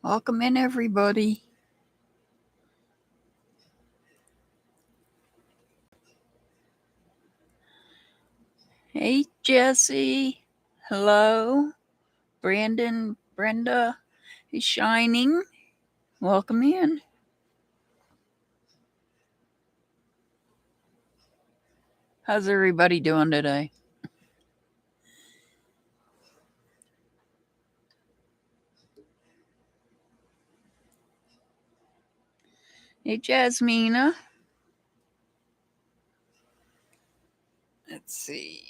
Welcome in, everybody. Hey, Jesse. Hello. Brandon, Brenda is shining. Welcome in. How's everybody doing today? Hey, Jasmina. Let's see.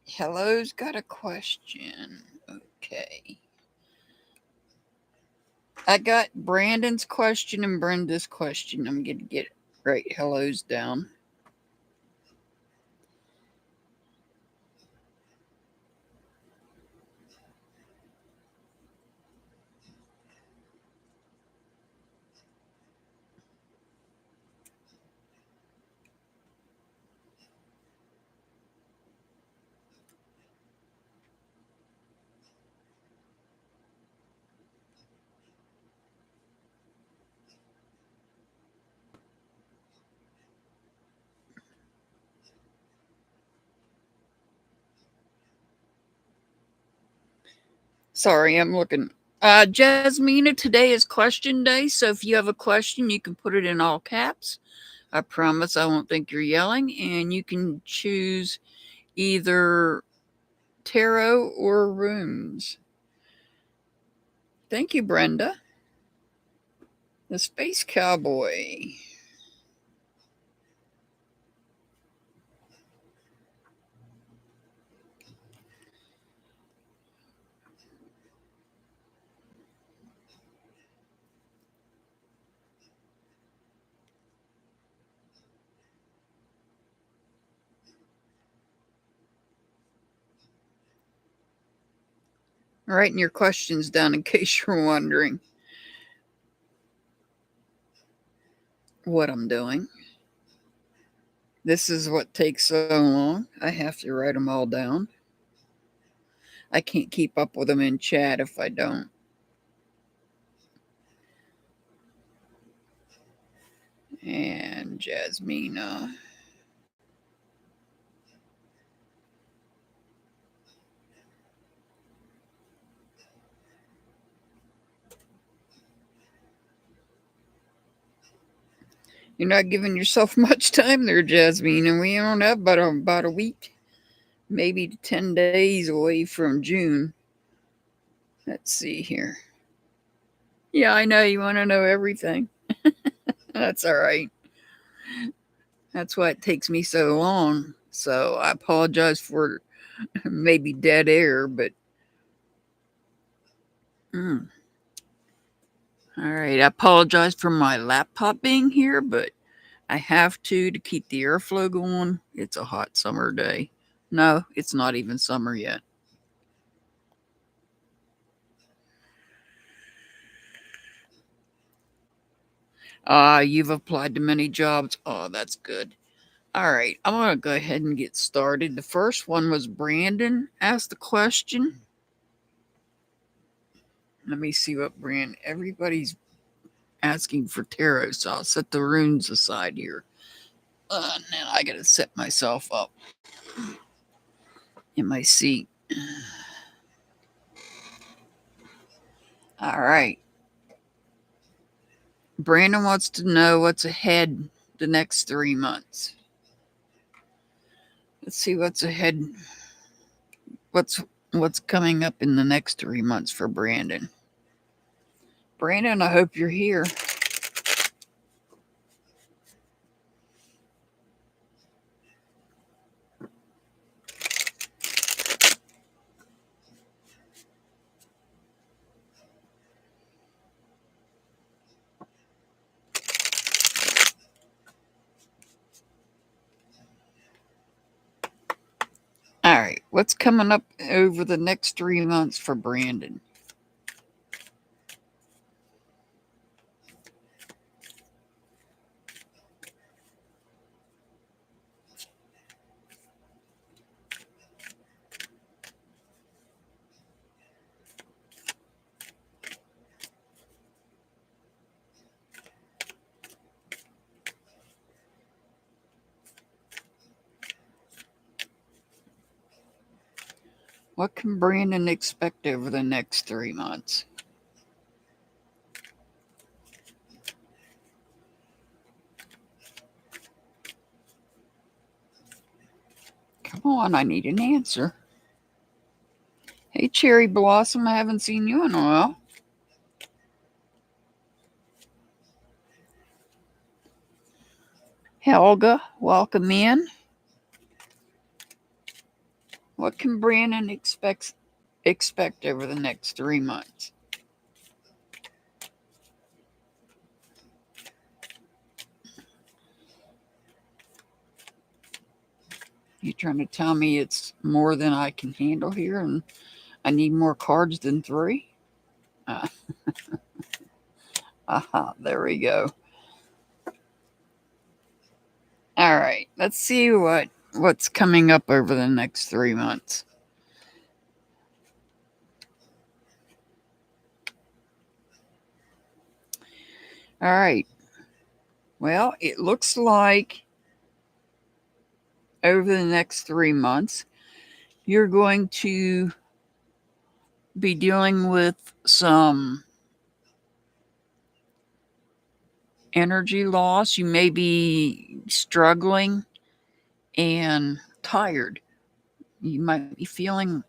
Hello's got a question. Okay. I got Brandon's question and Brenda's question. I'm going to get right hellos down. Sorry, I'm looking. Jasmina, today is question day, so if you have a question, you can put it in all caps. I promise I won't think you're yelling, and you can choose either tarot or runes. Thank you, Brenda. The Space Cowboy. Writing your questions down in case you're wondering what I'm doing. This is what takes so long. I have to write them all down. I can't keep up with them in chat if I don't. And Jasmina. You're not giving yourself much time there, Jasmine, and we don't have about a week, maybe 10 days away from June. Let's see here. Yeah, I know you want to know everything. That's all right. That's why it takes me so long. So I apologize for maybe dead air, but all right. I apologize for my laptop being here, but I have to keep the airflow going. It's a hot summer day. No, it's not even summer yet. You've applied to many jobs. Oh, that's good. All right, I'm going to go ahead and get started. The first one was Brandon asked the question. Let me see what everybody's asking for tarot, so I'll set the runes aside here. Now I got to set myself up in my seat. All right. Brandon wants to know what's ahead the next 3 months. Let's see what's ahead. What's coming up in the next 3 months for Brandon. Brandon, I hope you're here. All right, what's coming up over the next 3 months for Brandon? What can Brandon expect over the next 3 months? Come on, I need an answer. Hey, Cherry Blossom, I haven't seen you in a while. Helga, welcome in. What can Brandon expect over the next 3 months? You trying to tell me it's more than I can handle here and I need more cards than 3? There we go. All right, let's see what's coming up over the next 3 months. All right. Well, it looks like over the next 3 months, you're going to be dealing with some energy loss. You may be struggling and tired. You might be feeling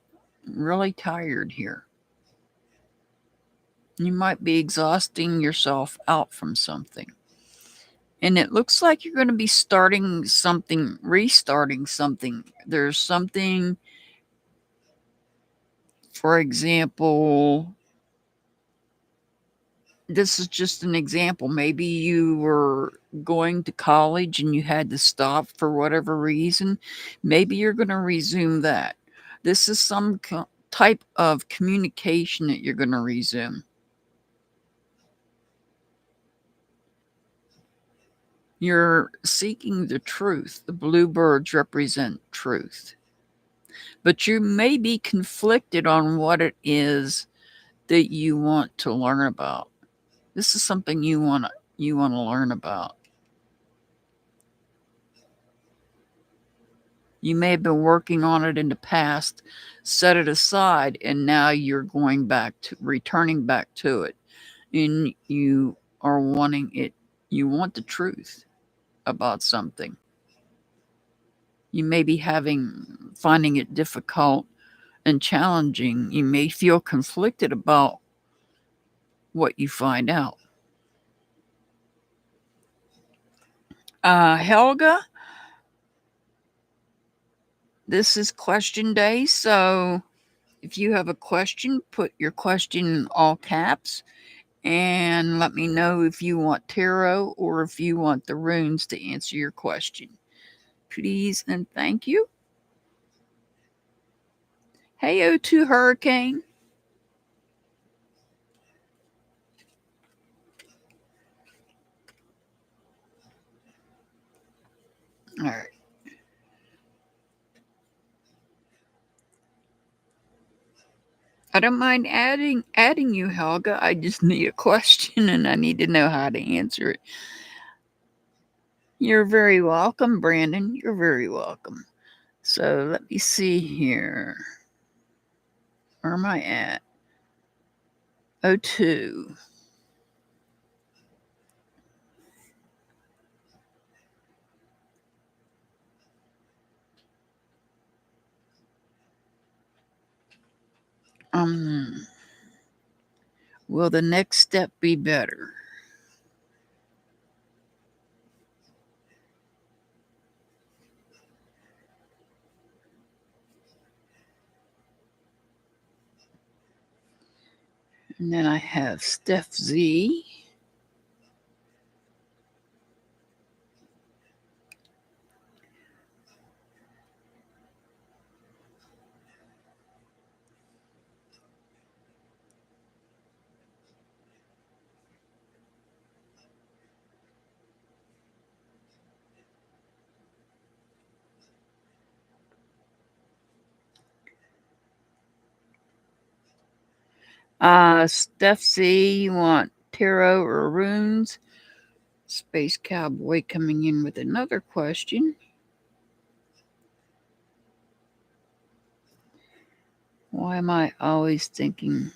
really tired here. You might be exhausting yourself out from something. And it looks like you're going to be restarting something. There's something, for example, this is just an example. Maybe you were going to college and you had to stop for whatever reason. Maybe you're going to resume that. This is some type of communication that you're going to resume. You're seeking the truth. The bluebirds represent truth. But you may be conflicted on what it is that you want to learn about. This is something you want to learn about. You may have been working on it in the past, set it aside, and now you're returning back to it. And you are wanting it. You want the truth about something. You may be finding it difficult and challenging. You may feel conflicted about what you find out. Helga, this is question day, so if you have a question, put your question in all caps and let me know if you want tarot or if you want the runes to answer your question. Please and thank you. Hey, O2 Hurricane. All right. I don't mind adding you, Helga. I just need a question and I need to know how to answer it. You're very welcome, Brandon. You're very welcome. So let me see here. Where am I at? O2. Will the next step be better? And then I have Steph Z. Steph Z, you want tarot or runes? Space Cowboy coming in with another question. Why am I always thinking?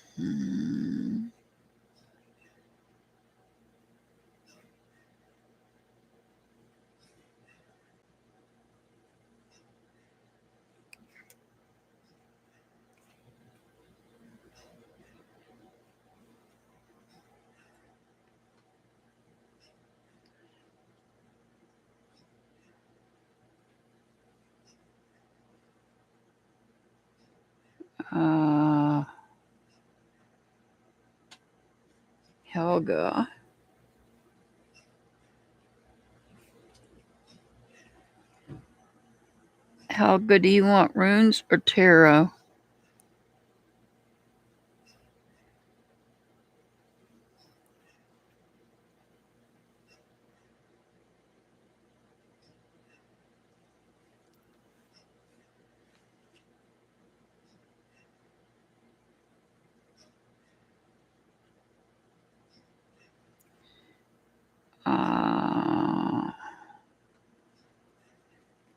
Helga. Helga, do you want runes or tarot?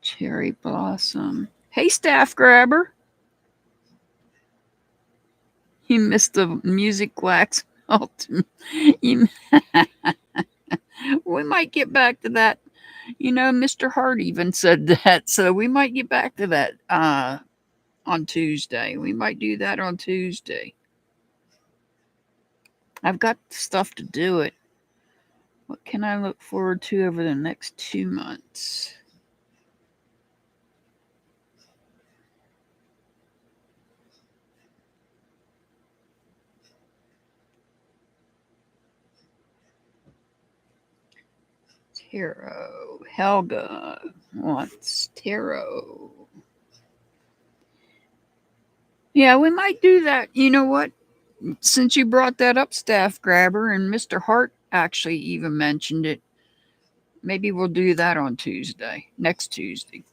Cherry blossom. Hey, staff grabber. You missed the music wax melt. We might get back to that. Mr. Hart even said that, so we might get back to that on Tuesday. We might do that on Tuesday. I've got stuff to do it. What can I look forward to over the next 2 months? Tarot. Helga wants tarot. Yeah, we might do that. You know what? Since you brought that up, staff grabber, and Mr. Hart actually even mentioned it, maybe we'll do that on Tuesday, next Tuesday.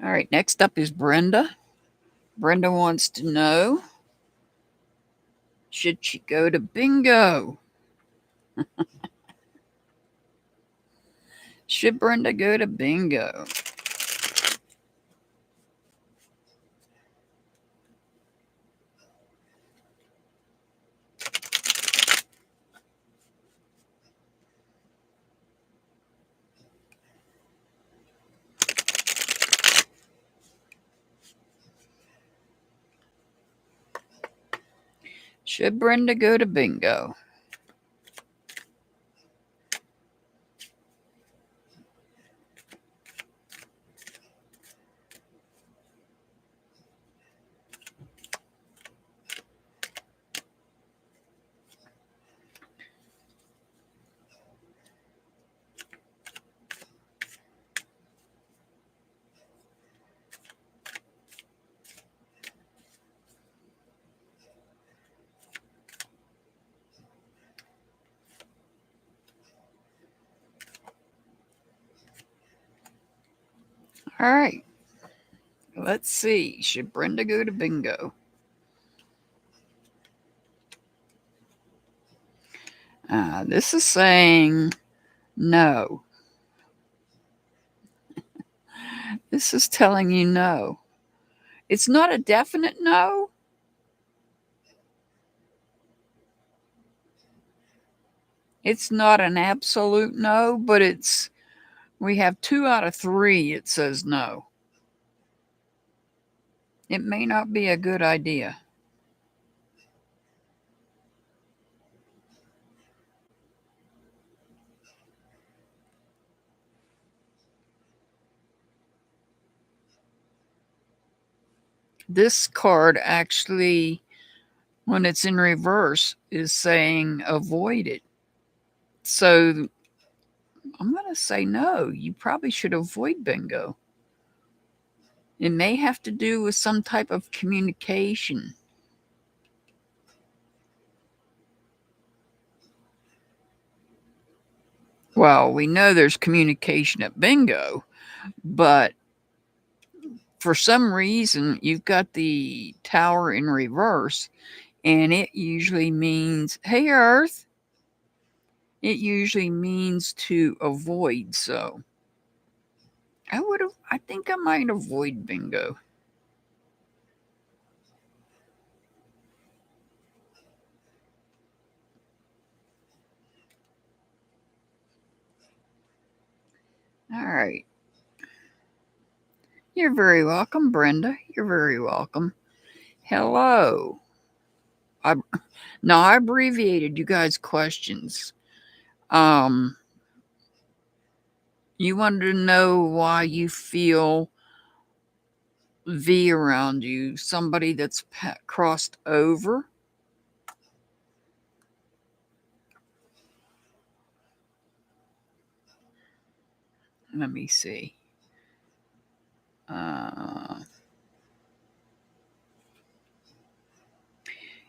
All right, next up is Brenda. Brenda wants to know, should she go to bingo? Should Brenda go to bingo? Should Brenda go to bingo? All right. Let's see. Should Brenda go to bingo? This is saying no. This is telling you no. It's not a definite no. It's not an absolute no, but we have 2 out of 3. It says no. It may not be a good idea. This card actually, when it's in reverse, is saying avoid it. So I'm going to say no. You probably should avoid bingo. It may have to do with some type of communication. Well, we know there's communication at bingo, but for some reason, you've got the tower in reverse, and it usually means, hey, Earth, It usually means to avoid, so I think I might avoid bingo. All right. You're very welcome, Brenda. You're very welcome. Hello. I Now I abbreviated you guys' questions. Um, you wanted to know why you feel V around you, somebody that's crossed over. Let me see.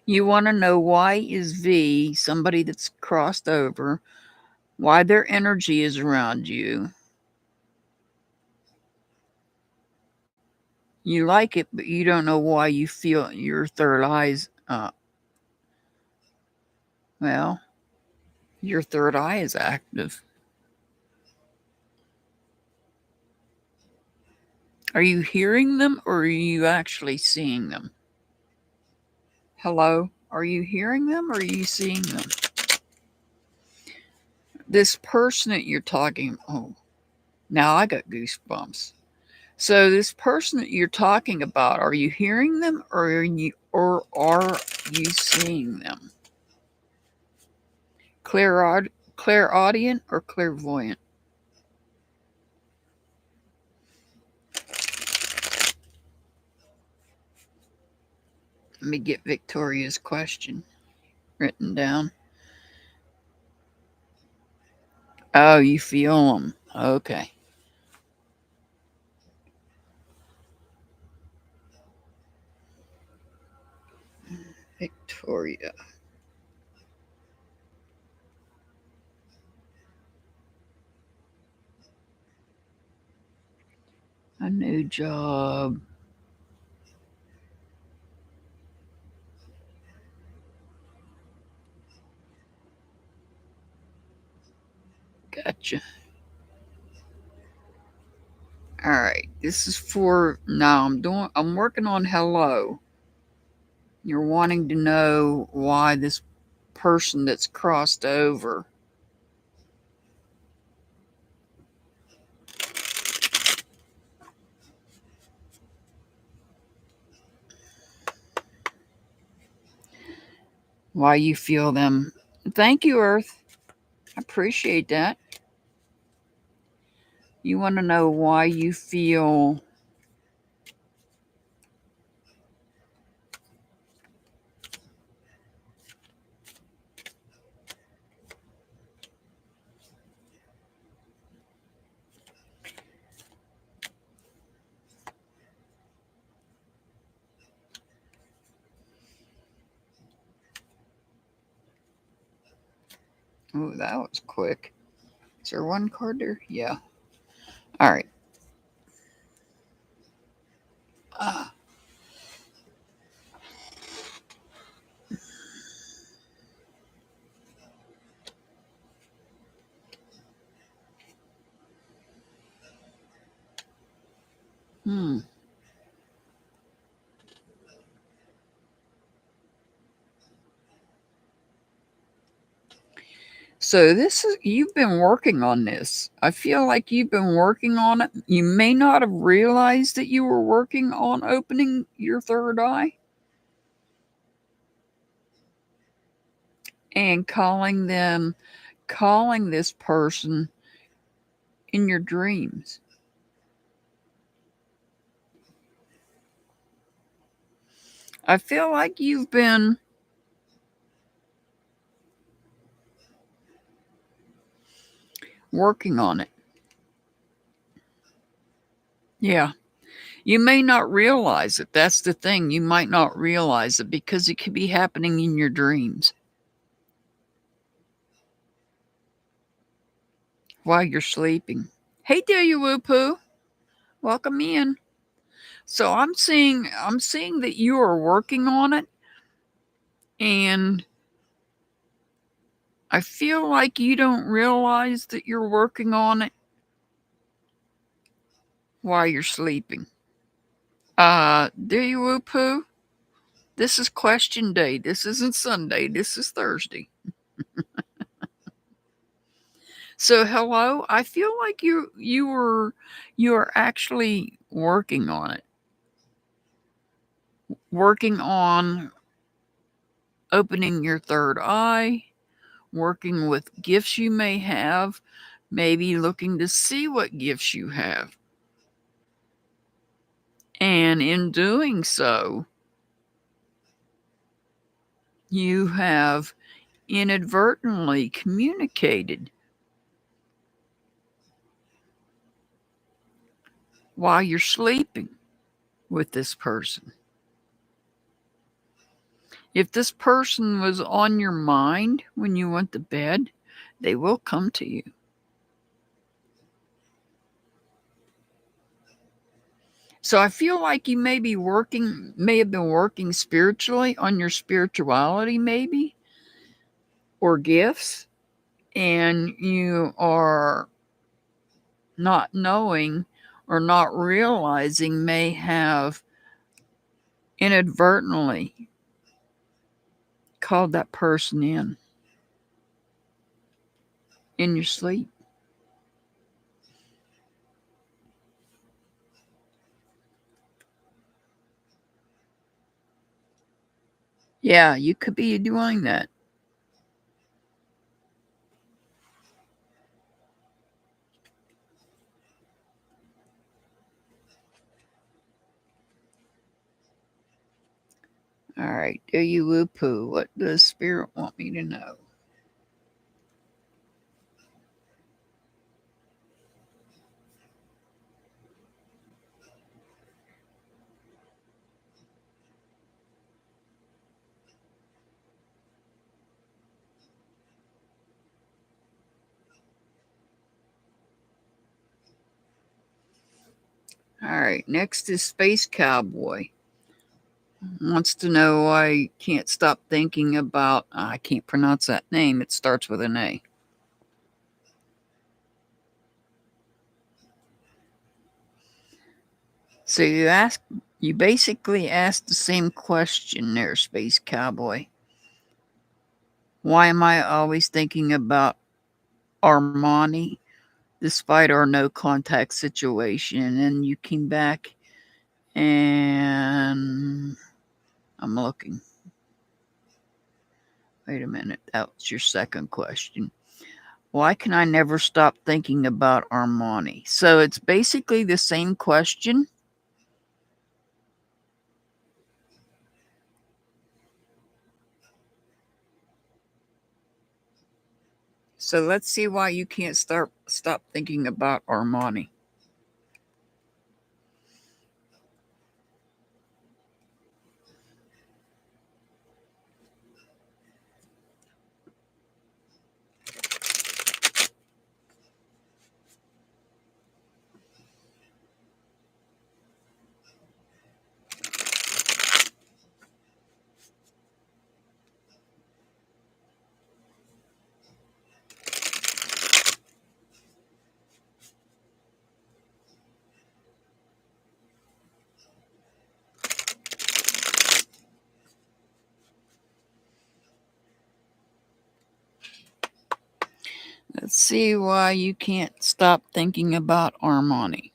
You want to know why is V somebody that's crossed over, why their energy is around you. You like it, but you don't know why you feel your third eye's up. Well, your third eye is active. Are you hearing them or are you actually seeing them? Hello? Are you hearing them or are you seeing them? This person that you're talking, oh, now I got goosebumps. So this person that you're talking about, are you hearing them or are you seeing them? Clairaudient or clairvoyant? Let me get Victoria's question written down. Oh, you feel them. Okay. Victoria. A new job. Gotcha. All right. This is for now. I'm working on hello. You're wanting to know why this person that's crossed over. Why you feel them. Thank you, Earth. I appreciate that. You want to know why you feel oh, that was quick. Is there one card there? Yeah. All right. Uh, hmm. So this is you've been working on this. I feel like you've been working on it. You may not have realized that you were working on opening your third eye and calling this person in your dreams. I feel like you've been working on it. Yeah. You may not realize it. That's the thing. You might not realize it because it could be happening in your dreams while you're sleeping. Hey there, you woo poo. Welcome in. So I'm seeing that you are working on it and I feel like you don't realize that you're working on it while you're sleeping. Do you, whoop-hoo? This is question day. This isn't Sunday. This is Thursday. So hello, I feel like you are actually working on it. Working on opening your third eye, working with gifts you may have, maybe looking to see what gifts you have. And in doing so, you have inadvertently communicated while you're sleeping with this person. If this person was on your mind when you went to bed, they will come to you. So I feel like you may have been working spiritually on your spirituality, maybe, or gifts, and you are not knowing or not realizing, may have inadvertently called that person in your sleep. Yeah, you could be doing that. All right, do you woo-poo? What does Spirit want me to know? All right, next is Space Cowboy. Wants to know why I can't stop thinking about, I can't pronounce that name. It starts with an A. So you basically asked the same question there, Space Cowboy. Why am I always thinking about Armani despite our no contact situation? And you came back and I'm looking. Wait a minute. That was your second question. Why can I never stop thinking about Armani? So it's basically the same question. So let's see why you can't stop thinking about Armani. Let's see why you can't stop thinking about Armani.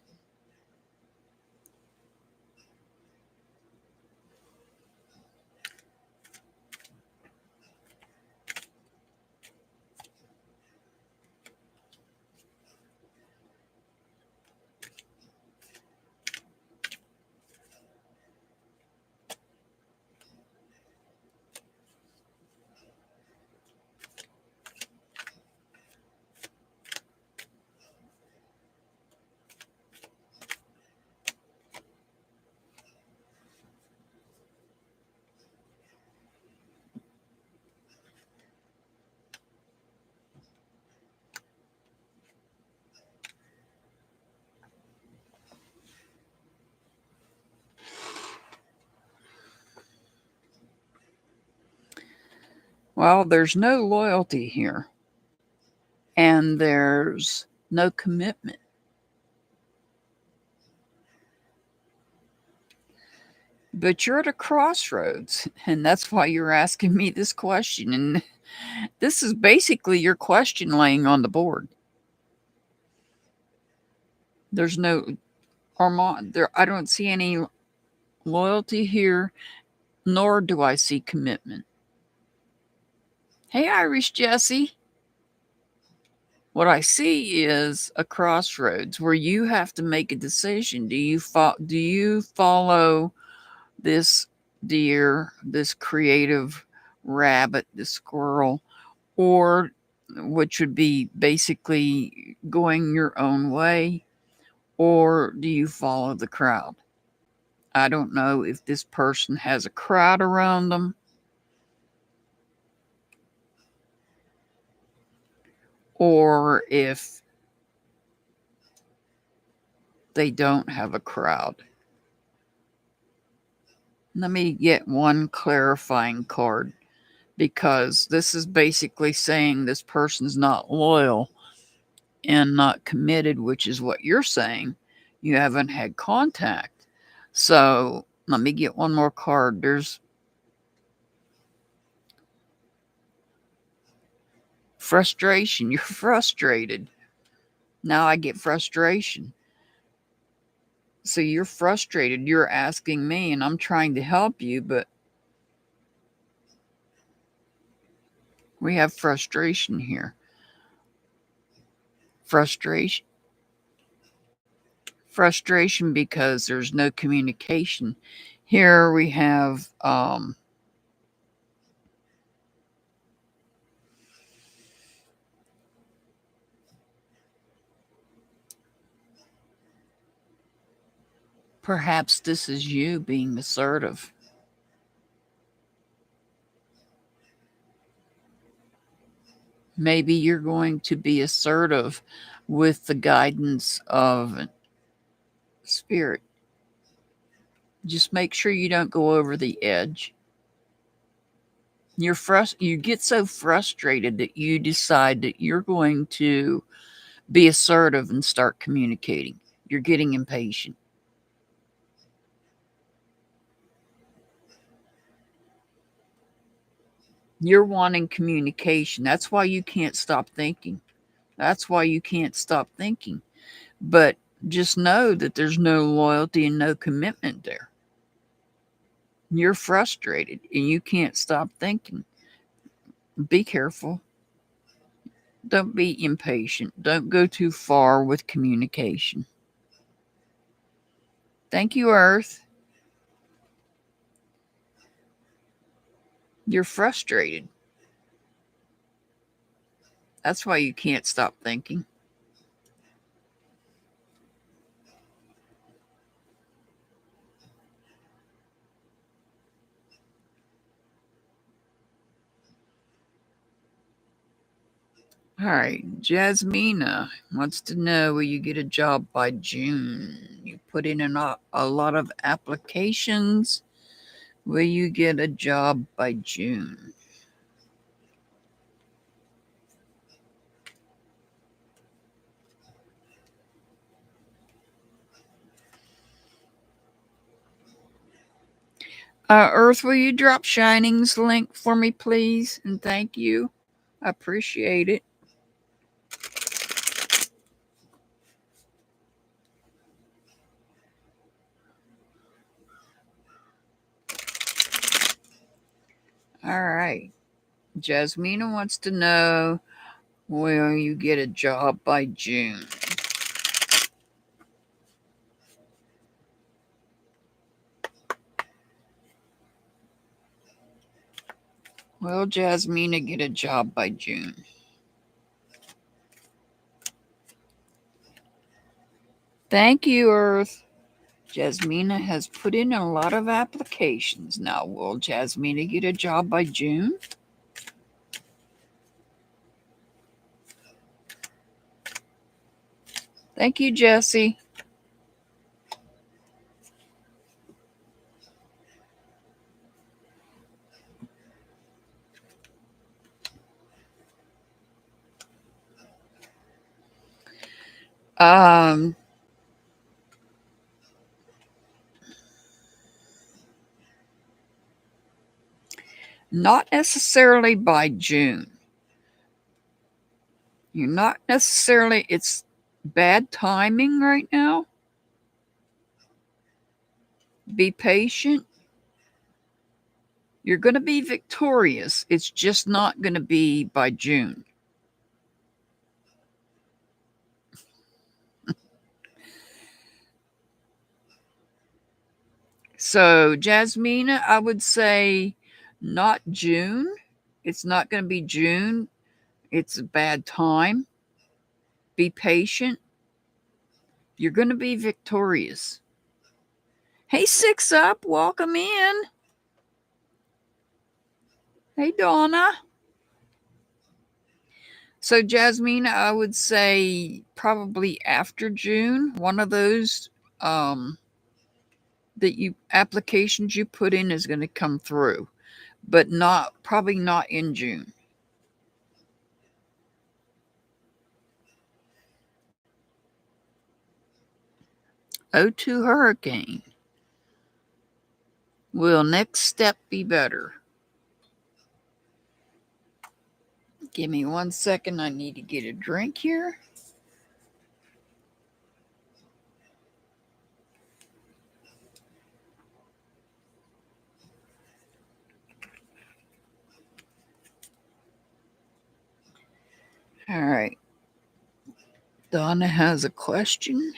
Well, there's no loyalty here, and there's no commitment. But you're at a crossroads, and that's why you're asking me this question. And this is basically your question laying on the board. There's no Armand there. I don't see any loyalty here, nor do I see commitment. Hey, Irish Jesse. What I see is a crossroads where you have to make a decision. Do you follow this deer, this creative rabbit, this squirrel, or which would be basically going your own way, or do you follow the crowd? I don't know if this person has a crowd around them or if they don't have a crowd. Let me get one clarifying card, because this is basically saying this person's not loyal and not committed, which is what you're saying. You haven't had contact. So let me get one more card. There's frustration. You're frustrated. Now I get frustration. So you're frustrated. You're asking me, and I'm trying to help you, but we have frustration here. Frustration. Frustration because there's no communication. Here we have perhaps this is you being assertive. Maybe you're going to be assertive with the guidance of spirit. Just make sure you don't go over the edge. You get so frustrated that you decide that you're going to be assertive and start communicating. You're getting impatient. You're wanting communication. That's why you can't stop thinking. That's why you can't stop thinking. But just know that there's no loyalty and no commitment there. You're frustrated and you can't stop thinking. Be careful. Don't be impatient. Don't go too far with communication. Thank you, Earth. You're frustrated. That's why you can't stop thinking. All right, Jasmina wants to know, will you get a job by June? You put in a lot of applications. Will you get a job by June? Earth, will you drop Shining's link for me, please? And thank you. I appreciate it. All right. Jasmina wants to know, will you get a job by June? Will Jasmina get a job by June? Thank you, Earth. Jasmina has put in a lot of applications. Now, will Jasmina get a job by June? Thank you, Jessie. Um, not necessarily by June. You're not necessarily, it's bad timing right now. Be patient. You're going to be victorious. It's just not going to be by June. So, Jasmina, I would say not June. It's not going to be June. It's a bad time. Be patient. You're going to be victorious. Hey, Six Up, welcome in. Hey, Donna. So, Jasmine, I would say probably after June, one of those applications you put in is going to come through, but probably not in June. O2 hurricane. Will next step be better? Give me 1 second. I need to get a drink here. All right. Donna has a question.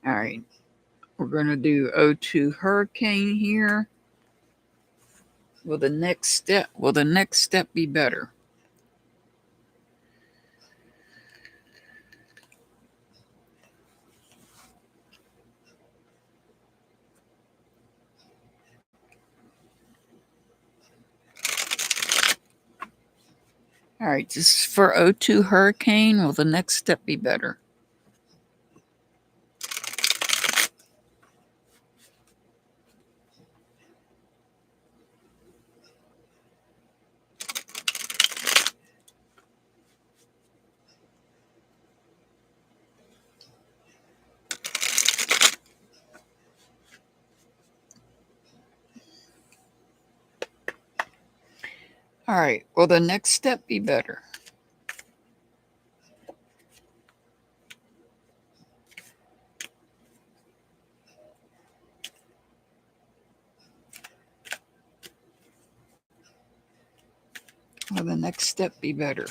All right. We're going to do O2 hurricane here. Will the next step be better? All right, this is for O2 hurricane. Will the next step be better? All right, will the next step be better? Will the next step be better?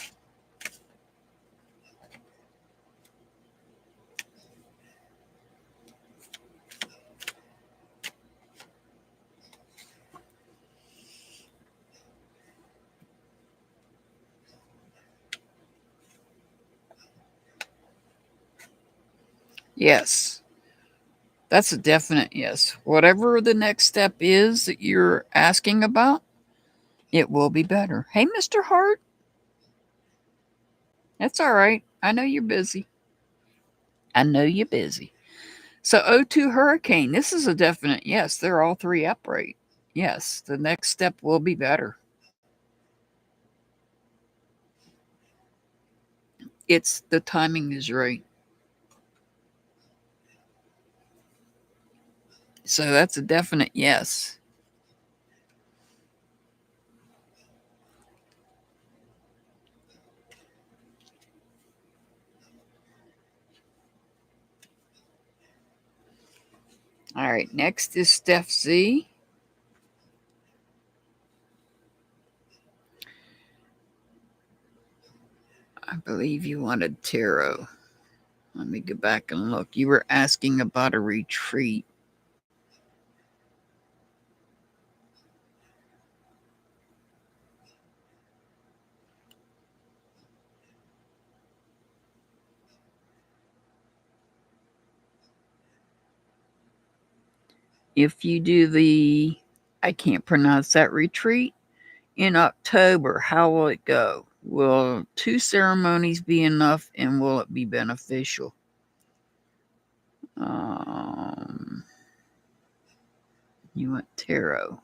Yes. That's a definite yes. Whatever the next step is that you're asking about, it will be better. Hey, Mr. Hart. That's all right. I know you're busy. I know you're busy. So, O2 hurricane, this is a definite yes. They're all three upright. Yes, the next step will be better. It's the timing is right. So, that's a definite yes. All right, next is Steph Z. I believe you wanted tarot. Let me go back and look. You were asking about a retreat. If you do I can't pronounce that retreat in October, how will it go? Will 2 ceremonies be enough, and will it be beneficial? You want tarot.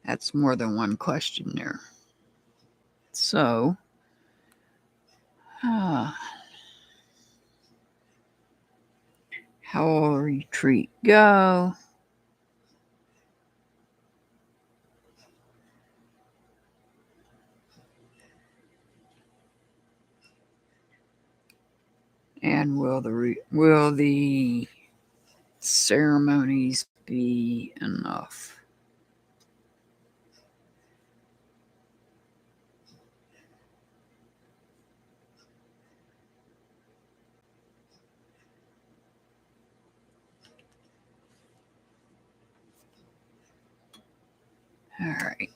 That's more than one question there. So, how will retreat go? And will the ceremonies be enough? All right.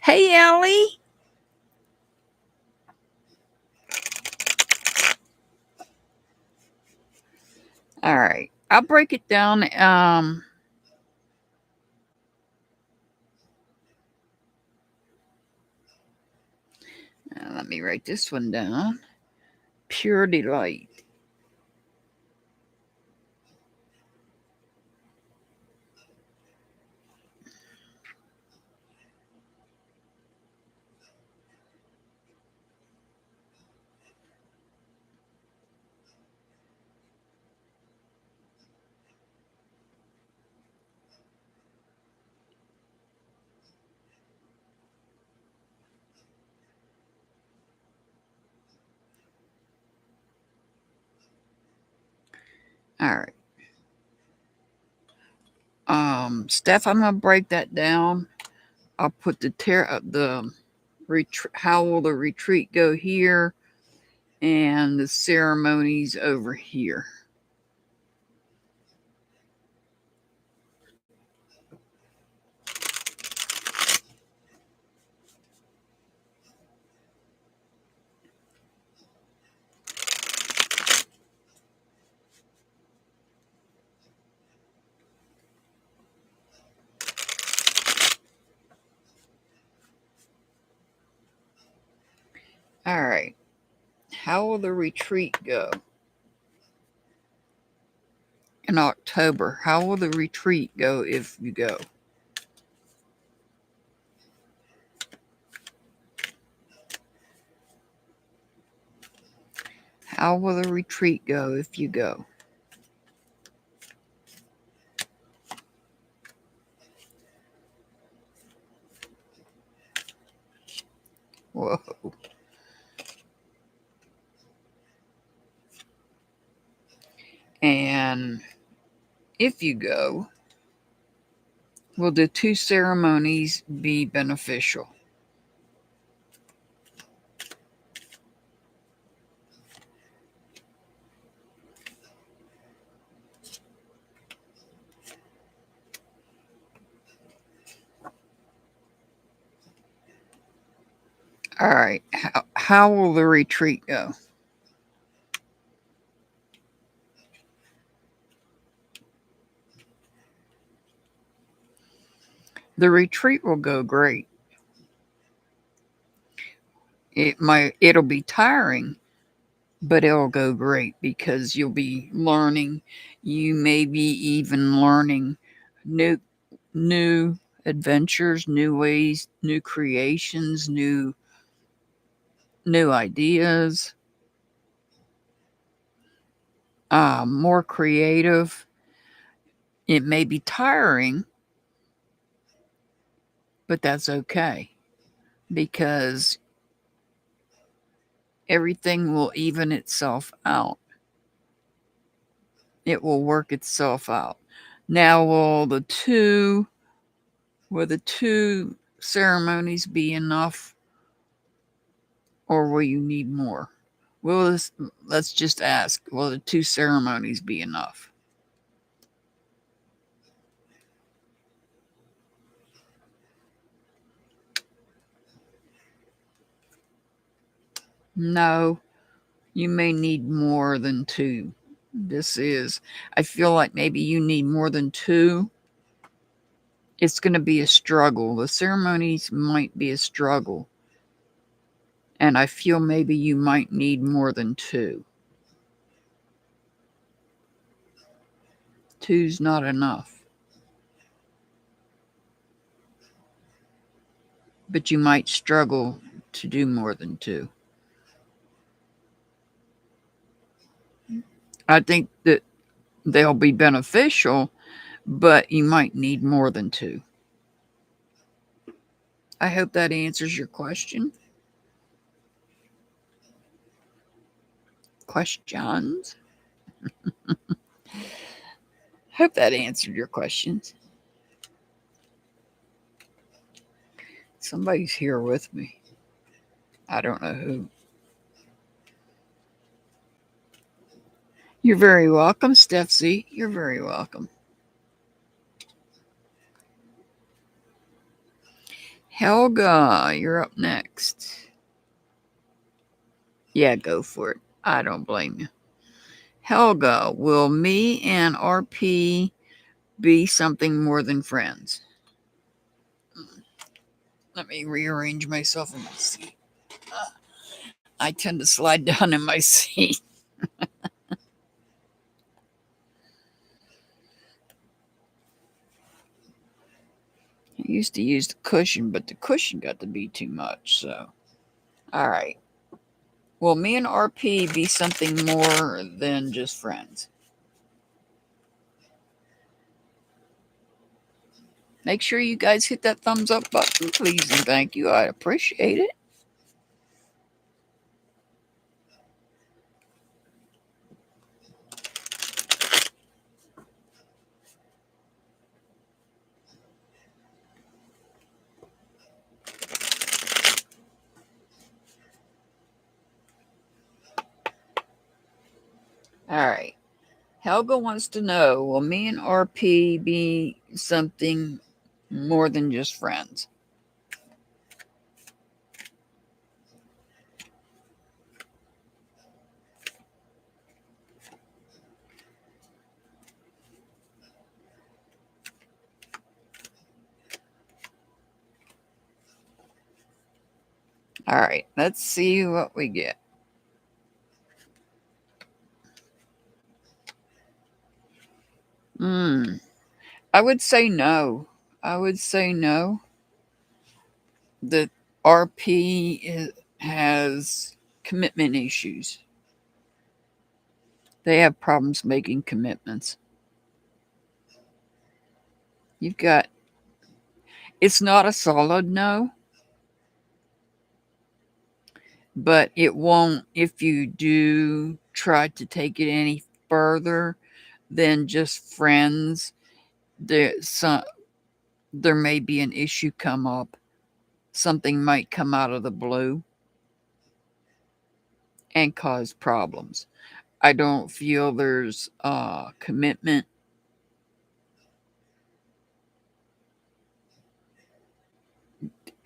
Hey, Ellie. All right. I'll break it down. Let me write this one down. Pure delight. All right. Steph, I'm gonna break that down. I'll put how will the retreat go here, and the ceremonies over here. All right. How will the retreat go in October? How will the retreat go if you go? How will the retreat go if you go? Whoa. And if you go, will the 2 ceremonies be beneficial? All right. How will the retreat go? The retreat will go great. It'll be tiring, but it'll go great because you'll be learning. You may be even learning new adventures, new ways, new creations, new ideas, more creative. It may be tiring, but that's okay because everything will even itself out. It will work itself out. Now, will the two ceremonies be enough, or will you need more? Let's just ask, will the 2 ceremonies be enough? No, you may need more than two. I feel like maybe you need more than two. It's going to be a struggle. The ceremonies might be a struggle. And I feel maybe you might need more than two. Two's not enough. But you might struggle to do more than two. I think that they'll be beneficial, but you might need more than two. I hope that answers your question. Questions? Hope that answered your questions. Somebody's here with me. I don't know who. You're very welcome, Steph. You're very welcome. Helga, you're up next. Yeah, go for it. I don't blame you. Helga, will me and RP be something more than friends? Let me rearrange myself in my seat. I tend to slide down in my seat. I used to use the cushion, but the cushion got to be too much, so. All right. Will me and RP be something more than just friends? Make sure you guys hit that thumbs up button, please, and thank you. I appreciate it. All right. Helga wants to know, will me and RP be something more than just friends? All right, let's see what we get. I would say no. I would say no. That RP has commitment issues. They have problems making commitments. You've got, it's not a solid no, but it won't, if you do try to take it any further than just friends, there may be an issue come up. Something might come out of the blue and cause problems. I don't feel there's commitment.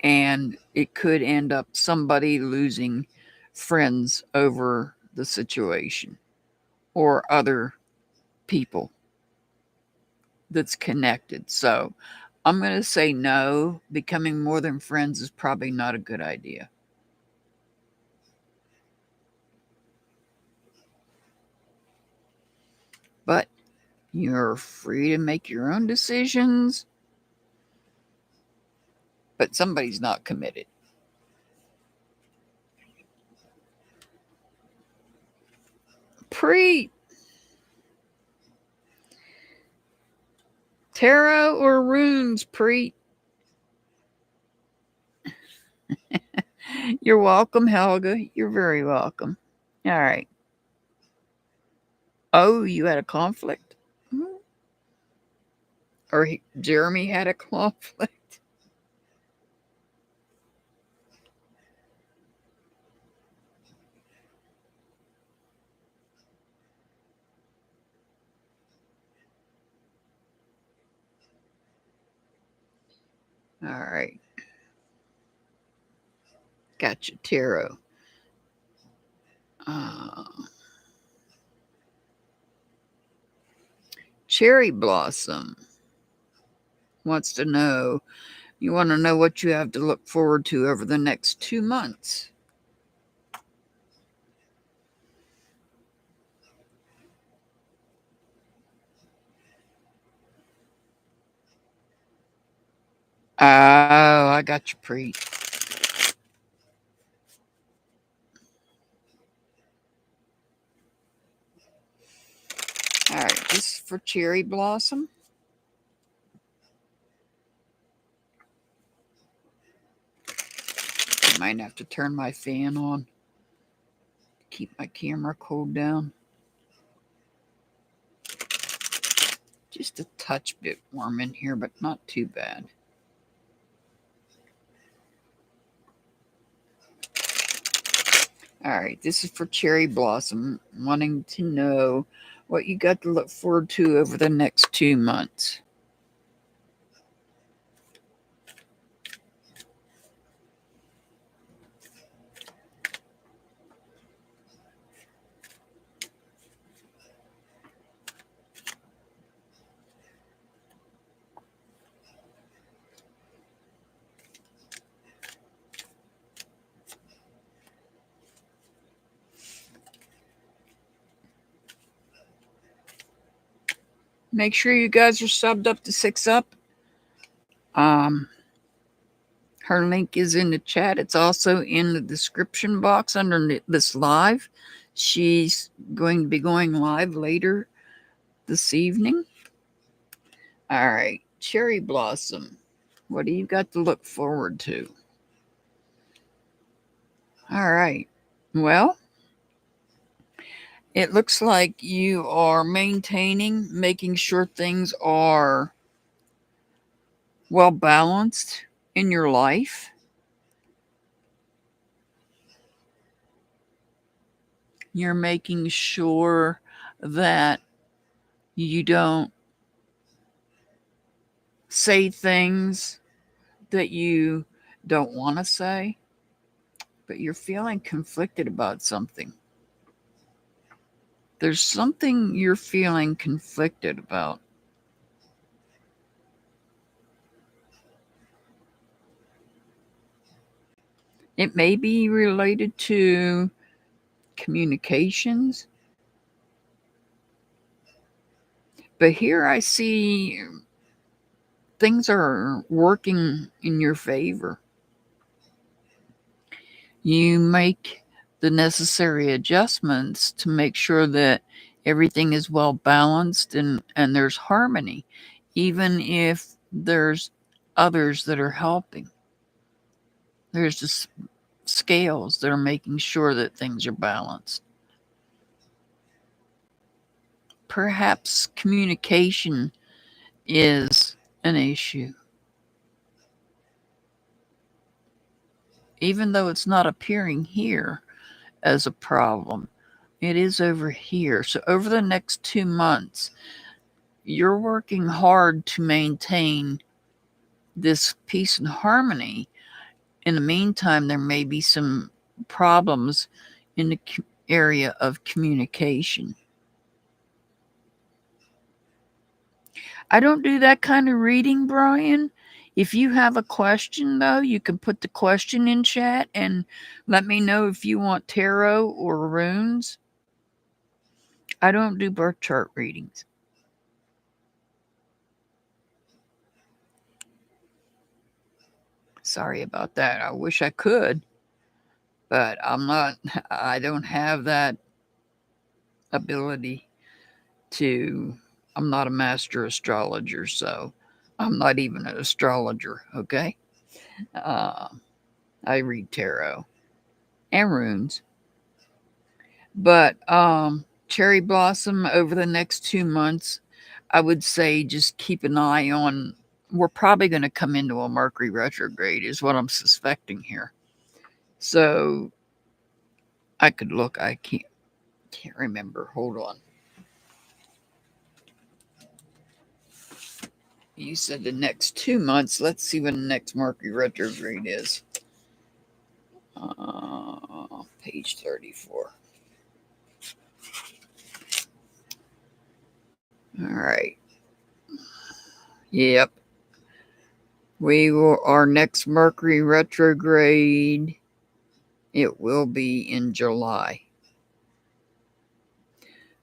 And it could end up somebody losing friends over the situation or other people that's connected. So I'm going to say no. Becoming more than friends is probably not a good idea. But you're free to make your own decisions. But somebody's not committed. Tarot or runes, Preet? You're welcome, Helga. You're very welcome. All right. Oh, you had a conflict? Or Jeremy had a conflict? All right. Gotcha, tarot. Cherry Blossom wants to know, you want to know what you have to look forward to over the next 2 months. Oh, I got you, Preet. All right, this is for Cherry Blossom. I might have to turn my fan on to keep my camera cooled down. Just a touch bit warm in here, but not too bad. All right, this is for Cherry Blossom, wanting to know what you got to look forward to over the next 2 months. Make sure you guys are subbed up to 6 Up. Her link is in the chat. It's also in the description box under this live. She's going to be going live later this evening. All right, Cherry Blossom, what do you got to look forward to? All right, well, it looks like you are making sure things are well balanced in your life. You're making sure that you don't say things that you don't want to say, but you're feeling conflicted about something. There's something you're feeling conflicted about. It may be related to communications, but here I see things are working in your favor. You make the necessary adjustments to make sure that everything is well balanced and there's harmony, even if there's others that are helping. There's just scales that are making sure that things are balanced. Perhaps communication is an issue. Even though it's not appearing here as a problem, it is over here. So over the next 2 months, you're working hard to maintain this peace and harmony. In the meantime, there may be some problems in the area of communication. I don't do that kind of reading, Brian. If you have a question, though, you can put the question in chat and let me know if you want tarot or runes. I don't do birth chart readings. Sorry about that. I wish I could, but I don't have that ability to. I'm not a master astrologer, so I'm not even an astrologer, okay? I read tarot and runes. But Cherry Blossom, over the next 2 months, I would say just keep an eye on. We're probably going to come into a Mercury retrograde, is what I'm suspecting here. So I could look. I can't remember. Hold on. You said the next 2 months. Let's see when the next Mercury retrograde is. Page 34. All right. Yep. Our next Mercury retrograde, it will be in July.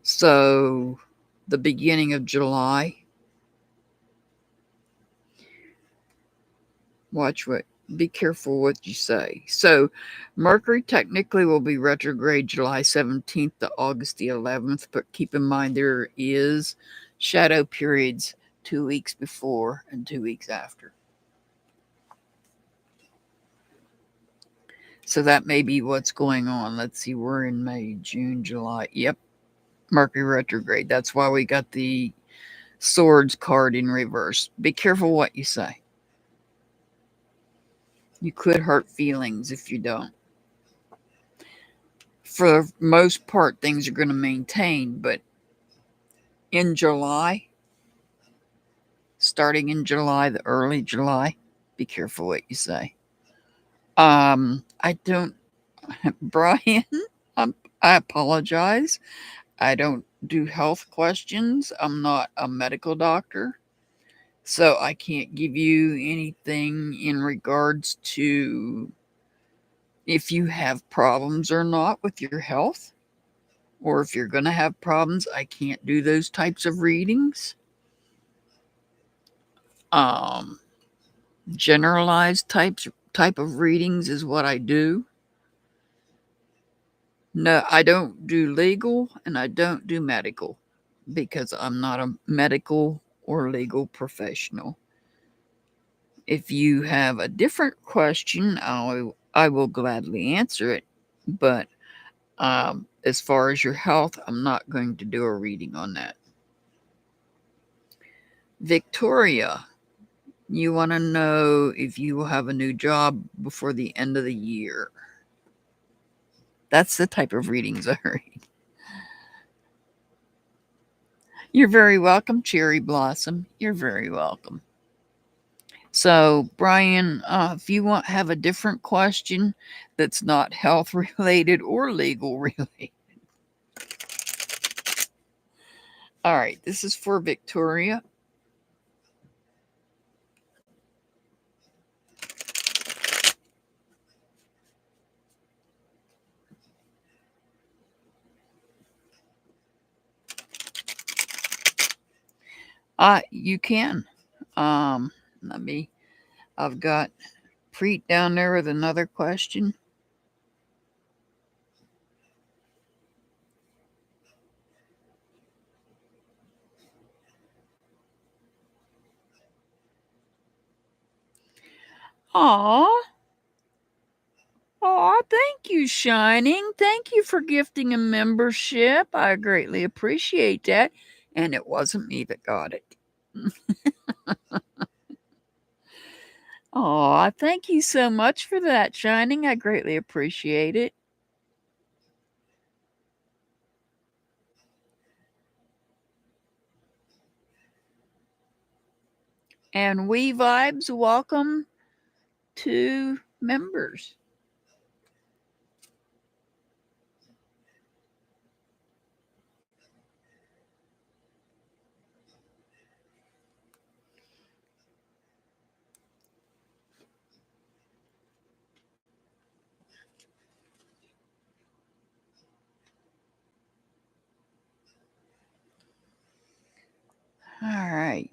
So, the beginning of July, be careful what you say. So, Mercury technically will be retrograde July 17th to August the 11th, but keep in mind there is shadow periods 2 weeks before and 2 weeks after. So that may be what's going on. Let's see, we're in May, June, July. Yep, Mercury retrograde. That's why we got the Swords card in reverse. Be careful what you say. You could hurt feelings if you don't. For the most part, things are going to maintain, but in July, starting in July, the early July, be careful what you say. I don't, Brian, I apologize. I don't do health questions. I'm not a medical doctor. So I can't give you anything in regards to if you have problems or not with your health, or if you're going to have problems. I can't do those types of readings. Um, Generalized type of readings is what I do. No, I don't do legal and I don't do medical because I'm not a medical or legal professional. If you have a different question, I will gladly answer it. But as far as your health, I'm not going to do a reading on that. Victoria, you want to know if you will have a new job before the end of the year. That's the type of readings I read. You're very welcome, Cherry Blossom. You're very welcome. So, Brian, if you have a different question that's not health related or legal related. All right, this is for Victoria. You can. Let me. I've got Preet down there with another question. Aw. Aw, thank you, Shining. Thank you for gifting a membership. I greatly appreciate that. And it wasn't me that got it. Aw, thank you so much for that, Shining. I greatly appreciate it. And We Vibes, welcome to members. All right.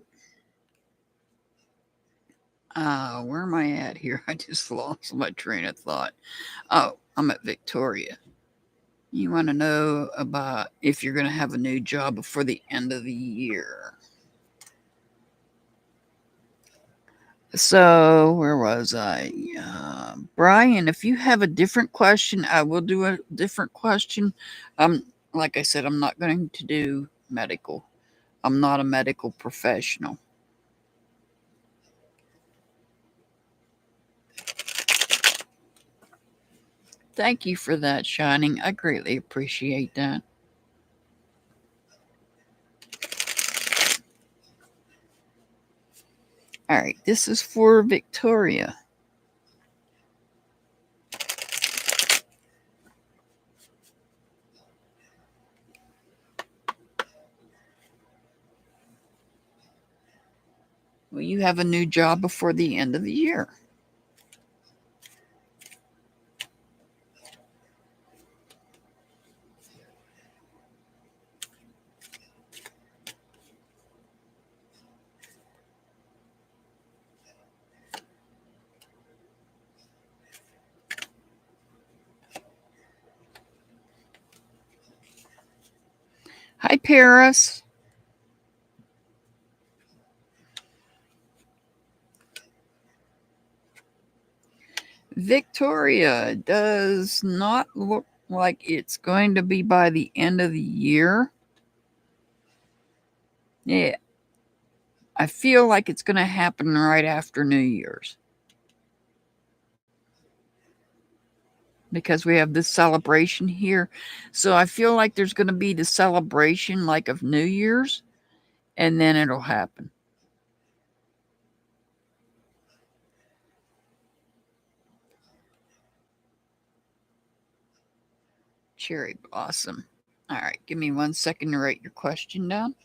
Where am I at here? I just lost my train of thought. Oh, I'm at Victoria. You want to know about if you're going to have a new job before the end of the year. So, where was I? Brian, if you have a different question, I will do a different question. Like I said, I'm not going to do medical. I'm not a medical professional. Thank you for that, Shining. I greatly appreciate that. All right, this is for Victoria. Will you have a new job before the end of the year? Hi, Paris. Victoria does not look like it's going to be by the end of the year. Yeah. I feel like it's going to happen right after New Year's. Because we have this celebration here. So I feel like there's going to be the celebration like of New Year's, and then it'll happen. Cherry blossom. All right, give me 1 second to write your question down.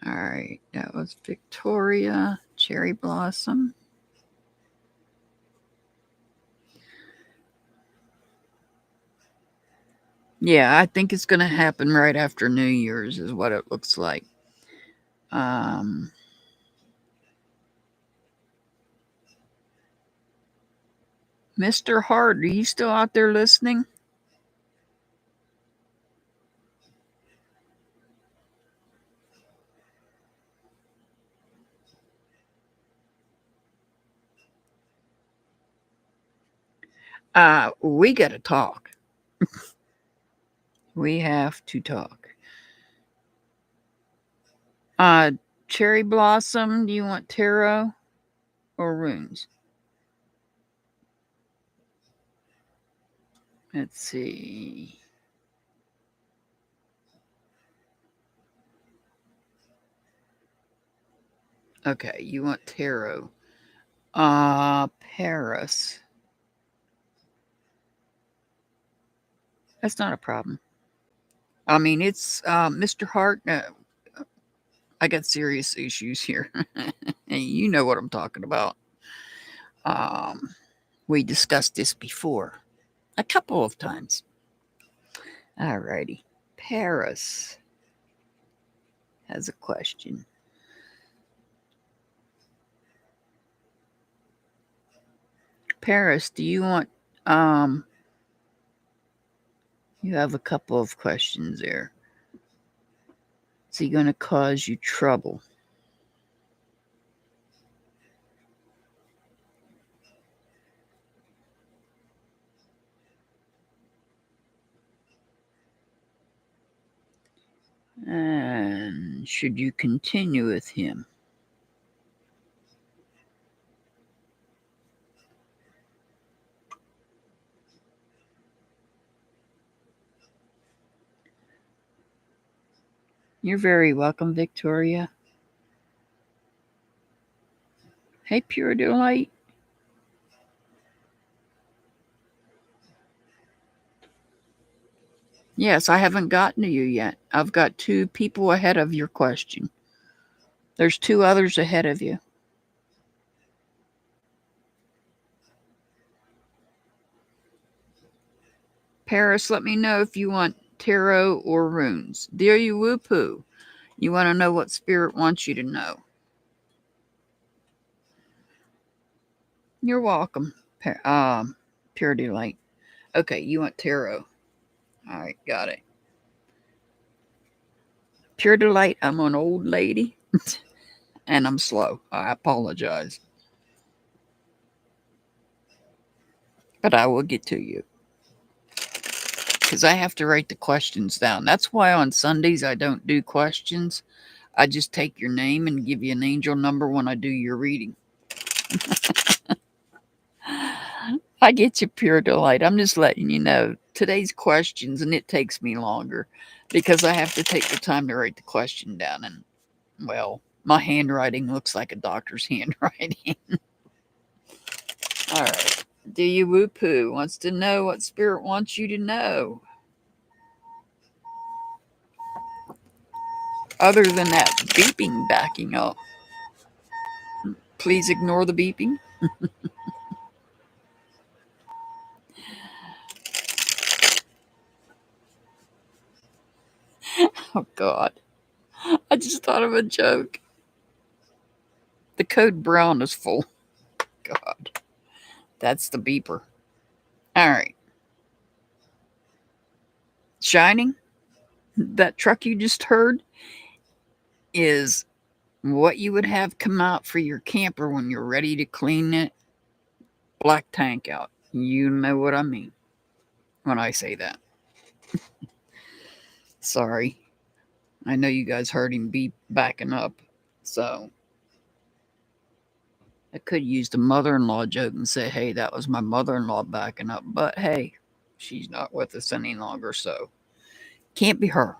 All right, that was Victoria, cherry blossom. Yeah, I think it's going to happen right after New Year's is what it looks like. Mr. Hart, are you still out there listening? We got to talk. We have to talk. Cherry blossom, do you want tarot or runes? Let's see. Okay, you want tarot. Paris. That's not a problem. I mean, it's Mr. Hart. I got serious issues here. And you know what I'm talking about. We discussed this before a couple of times. Alrighty. Paris has a question. Paris, do you want you have a couple of questions there. Is he going to cause you trouble? And should you continue with him? You're very welcome, Victoria. Hey, Pure Delight. Yes, I haven't gotten to you yet. I've got 2 people ahead of your question. There's 2 others ahead of you. Paris, let me know if you want tarot or runes. Dear you whoop-hoo, you want to know what Spirit wants you to know. You're welcome, Pure Delight. Okay, you want tarot. All right, got it. Pure Delight, I'm an old lady and I'm slow. I apologize. But I will get to you. Because I have to write the questions down. That's why on Sundays I don't do questions. I just take your name and give you an angel number when I do your reading. I get you, Pure Delight. I'm just letting you know today's questions, and it takes me longer because I have to take the time to write the question down. And, well, my handwriting looks like a doctor's handwriting. All right. Do you woo poo wants to know what spirit wants you to know? Other than that beeping backing up, please ignore the beeping. Oh, God. I just thought of a joke. The code brown is full. God. That's the beeper. All right. Shining, that truck you just heard is what you would have come out for your camper when you're ready to clean that black tank out. You know what I mean when I say that. Sorry. I know you guys heard him be backing up. So I could use the mother in law joke and say, hey, that was my mother in law backing up. But hey, she's not with us any longer. So can't be her.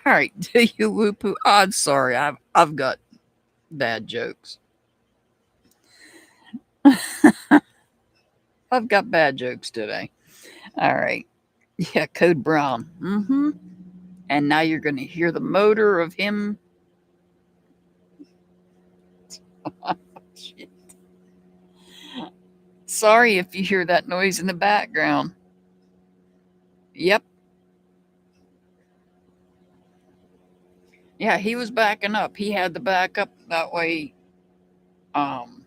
All right. Do you whoop who? I'm sorry. I've got bad jokes. I've got bad jokes today. All right. Yeah, Code Brown. Mm-hmm. And now you're going to hear the motor of him. Shit. Sorry if you hear that noise in the background. Yep. Yeah, he was backing up. He had the backup that way. Um,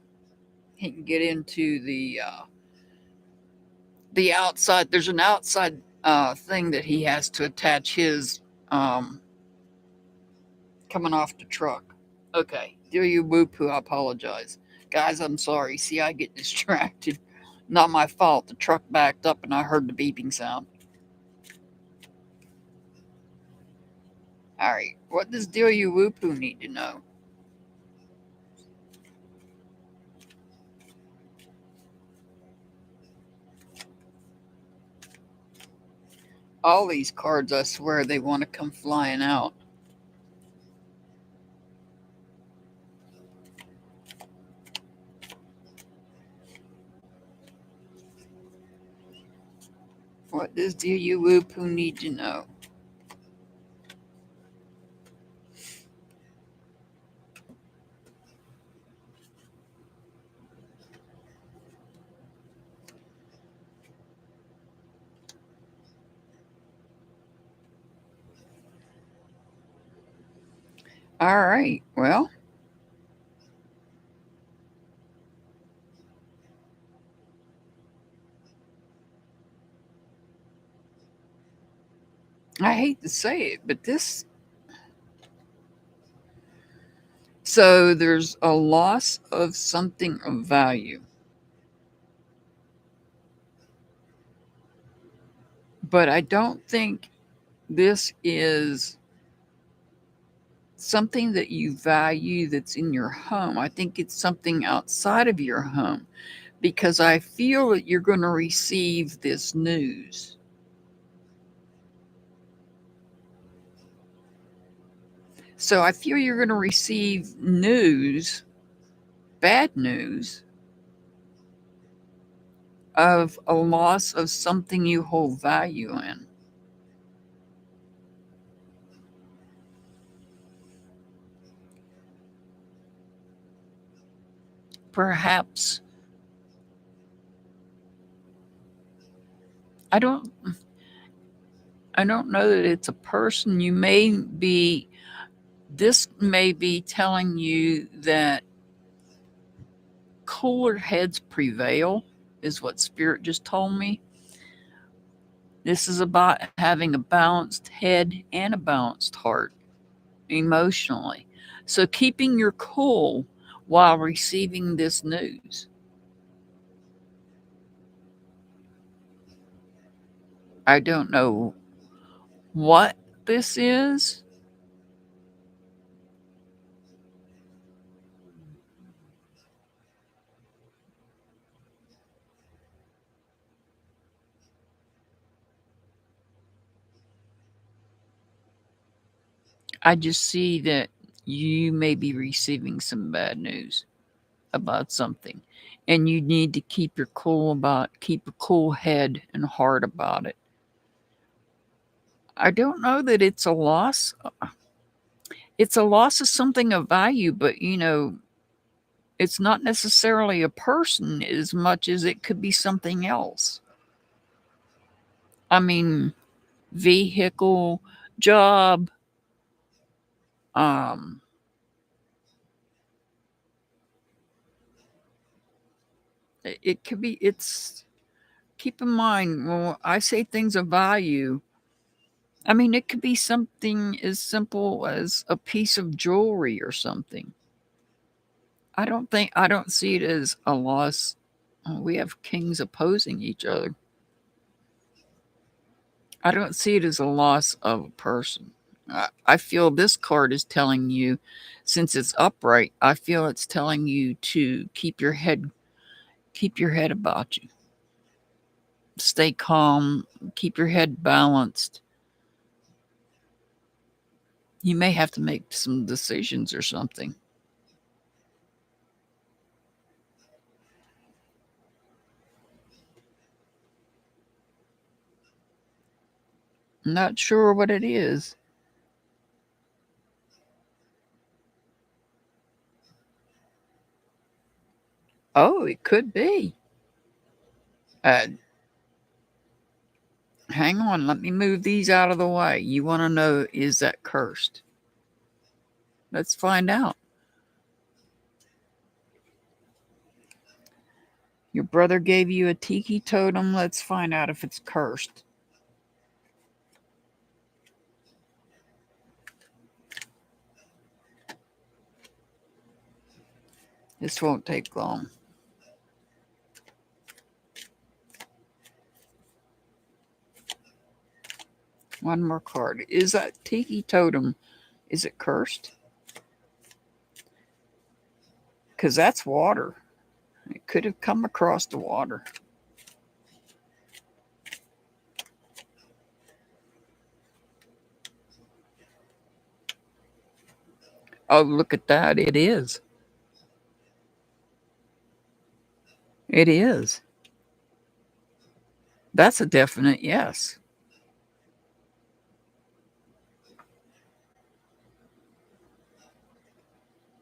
he can get into the outside. There's an outside thing that he has to attach his um coming off the truck. Okay, do you whoop who? I apologize, guys. I'm sorry. See, I get distracted. Not my fault. The truck backed up and I heard the beeping sound. All right, what does do you whoop who need to know? All these cards, I swear, they want to come flying out. What does do you whoop who need to know? All right, well, I hate to say it, but this. So there's a loss of something of value. But I don't think this is something that you value that's in your home. I think it's something outside of your home because I feel that you're going to receive this news. So I feel you're going to receive news, bad news, of a loss of something you hold value in. Perhaps I don't I don't know that it's a person. You may be this may be telling you that cooler heads prevail is what spirit just told me. This is about having a balanced head and a balanced heart emotionally. So keeping your cool while receiving this news. I don't know what this is. I just see that you may be receiving some bad news about something, and you need to keep a cool head and heart about it. I don't know that it's a loss. It's a loss of something of value, but it's not necessarily a person as much as it could be something else. I mean, vehicle, job, um, it could be, keep in mind, when I say things of value, I mean, it could be something as simple as a piece of jewelry or something. I don't see it as a loss. We have kings opposing each other. I don't see it as a loss of a person. I feel this card is telling you, since it's upright, I feel it's telling you to keep your head about you. Stay calm, keep your head balanced. You may have to make some decisions or something. Not sure what it is. Oh, it could be. Uh, Hang on, let me move these out of the way. You want to know, is that cursed? Let's find out. Your brother gave you a tiki totem. Let's find out if it's cursed. This won't take long. One more card. Is that tiki totem, is it cursed? Because that's water. It could have come across the water. Oh, look at that. It is. It is. That's a definite yes.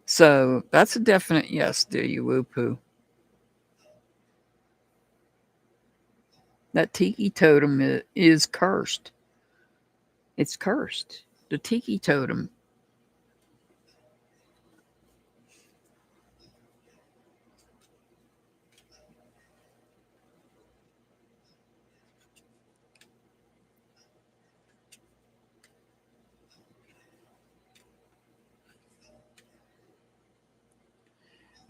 So that's a definite yes, dear you woo poo. That tiki totem is cursed. It's cursed. The tiki totem.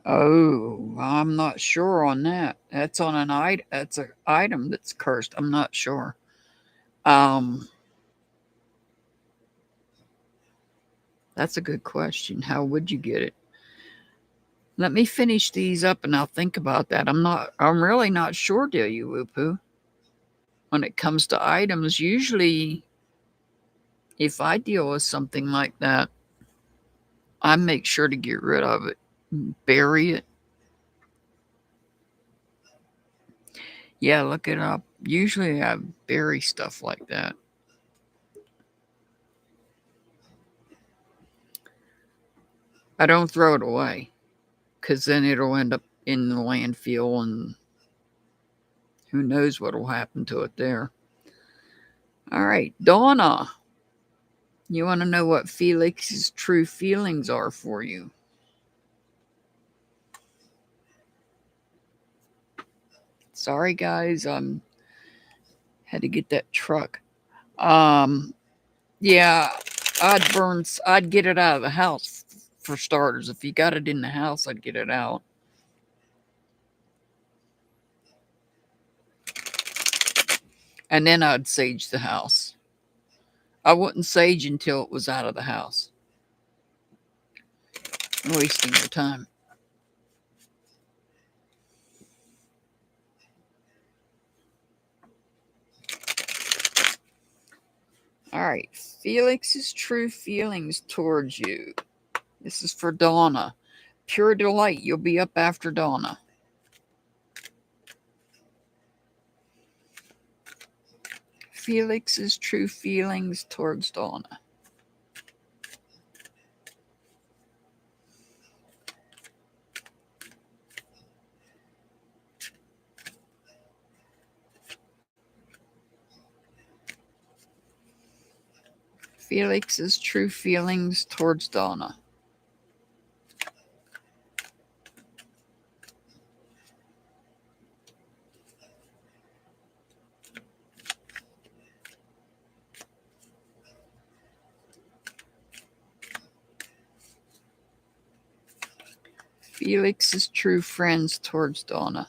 Oh, I'm not sure on that. That's on an item. That's an item that's cursed. I'm not sure. Um, that's a good question. How would you get it? Let me finish these up and I'll think about that. I'm really not sure, dear you woo poo. When it comes to items, usually if I deal with something like that, I make sure to get rid of it, bury it. Yeah, look it up. Usually I bury stuff like that. I don't throw it away because then it'll end up in the landfill and who knows what will happen to it there. All right, Donna, you want to know what Felix's true feelings are for you? Sorry, guys, had to get that truck. Um, yeah, I'd get it out of the house for starters. If you got it in the house, I'd get it out. And then I'd sage the house. I wouldn't sage until it was out of the house. I'm wasting your time. All right, Felix's true feelings towards you. This is for Donna. Pure delight. You'll be up after Donna. Felix's true feelings towards Donna. Felix's true feelings towards Donna. Felix's true friends towards Donna.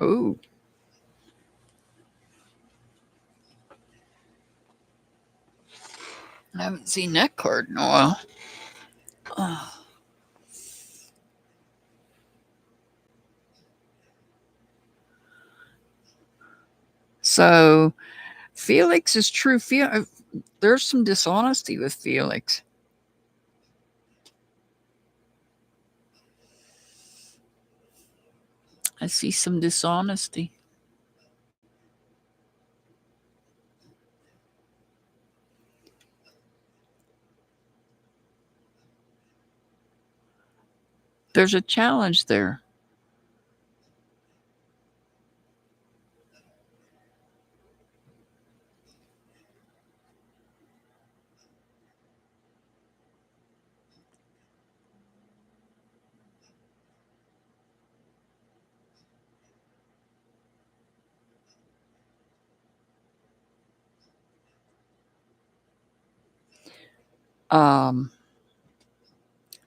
Oh. I haven't seen that card in a while. So, Felix's true feel. There's some dishonesty with Felix. I see some dishonesty. There's a challenge there.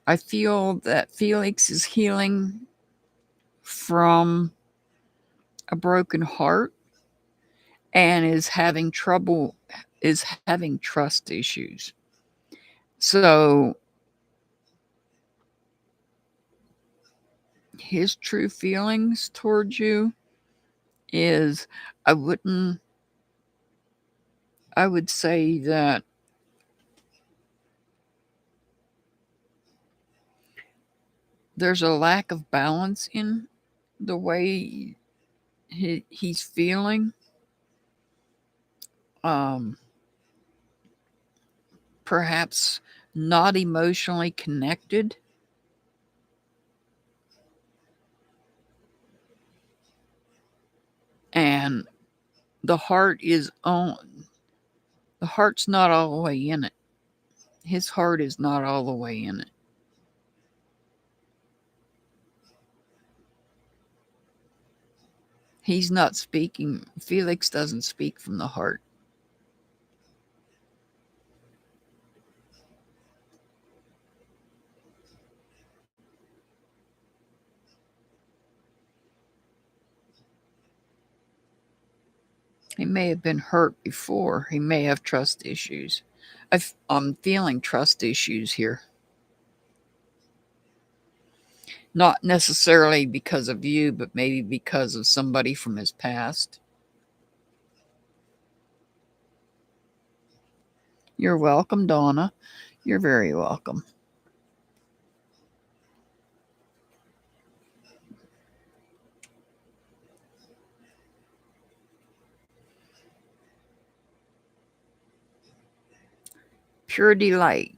I feel that Felix is healing from a broken heart and is having trust issues. So his true feelings towards you is I would say that there's a lack of balance in the way he's feeling. Perhaps not emotionally connected. And the heart's not all the way in it. His heart is not all the way in it. He's not speaking. Felix doesn't speak from the heart. He may have been hurt before. He may have trust issues. I'm feeling trust issues here. Not necessarily because of you, but maybe because of somebody from his past. You're welcome, Donna. You're very welcome. Pure delight.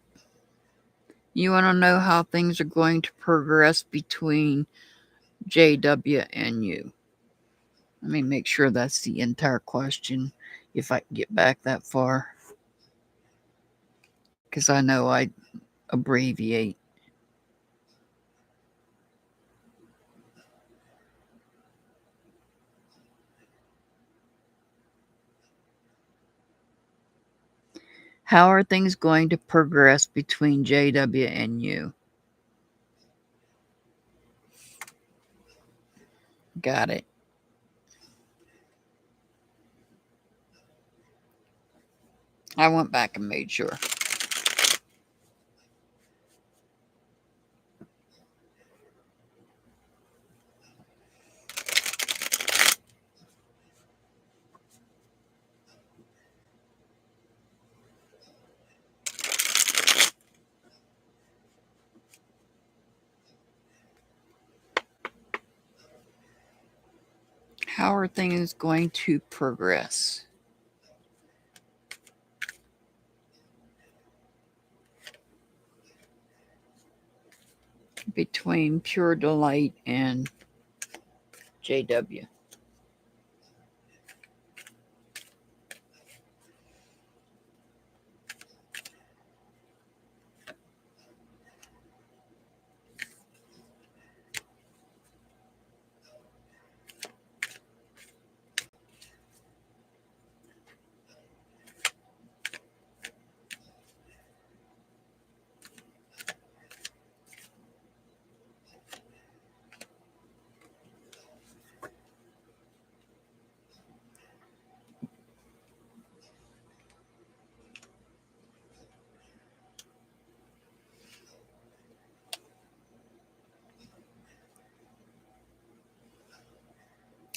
You want to know how things are going to progress between JW and you. Let me make sure that's the entire question, if I can get back that far. Because I know I abbreviate. How are things going to progress between JW and you? Got it. I went back and made sure. How are things going to progress? Between Pure Delight and JW.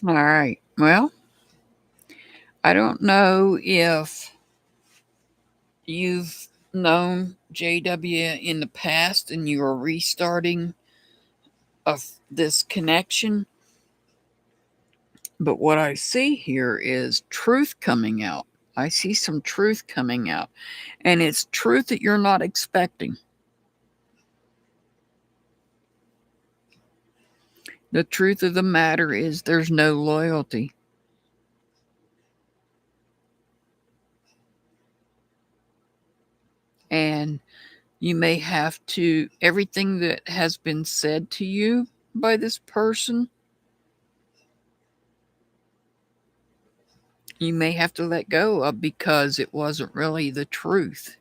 All right. Well, I don't know if you've known JW in the past and you are restarting of this connection, but what I see here is truth coming out. I see some truth coming out, and it's truth that you're not expecting. The truth of the matter is there's no loyalty. And you may have to, everything that has been said to you by this person, you may have to let go of because it wasn't really the truth.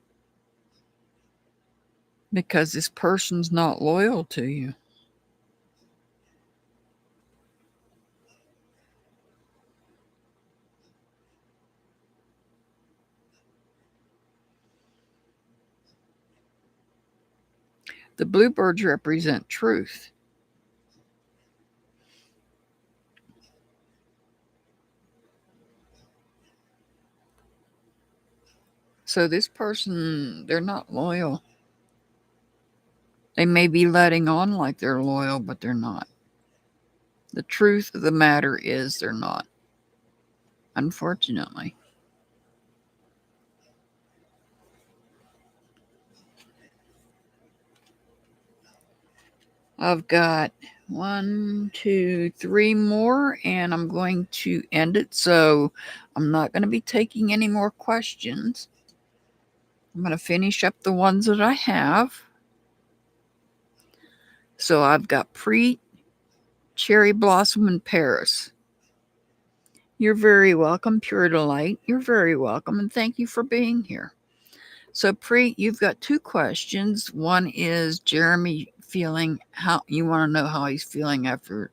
Because this person's not loyal to you. The bluebirds represent truth. So this person, they're not loyal. They may be letting on like they're loyal, but they're not. The truth of the matter is they're not. Unfortunately. I've got 1, 2, 3 more, and I'm going to end it. So I'm not going to be taking any more questions. I'm going to finish up the ones that I have. So I've got Preet, Cherry Blossom, and Paris. You're very welcome, Pure Delight. You're very welcome, and thank you for being here. So, Preet, you've got 2 questions. One is Jeremy feeling how you want to know how he's feeling after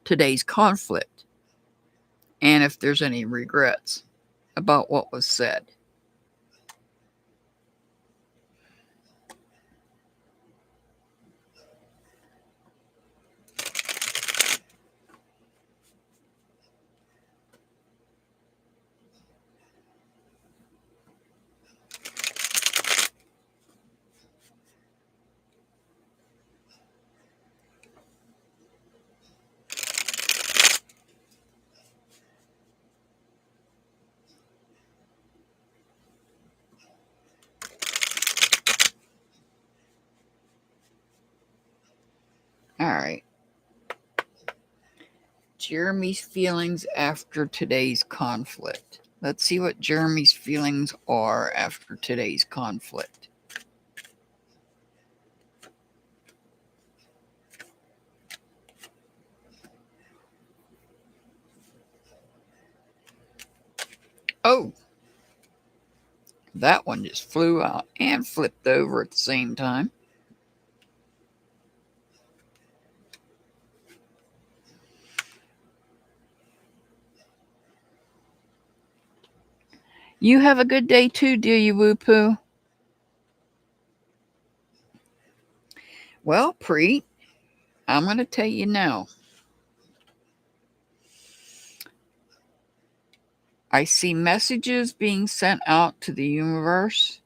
today's conflict, and if there's any regrets about what was said. All right. Jeremy's feelings after today's conflict. Let's see what Jeremy's feelings are after today's conflict. Oh, that one just flew out and flipped over at the same time. You have a good day too, dear you woo poo. Well, Preet, I'm going to tell you now. I see messages being sent out to the universe.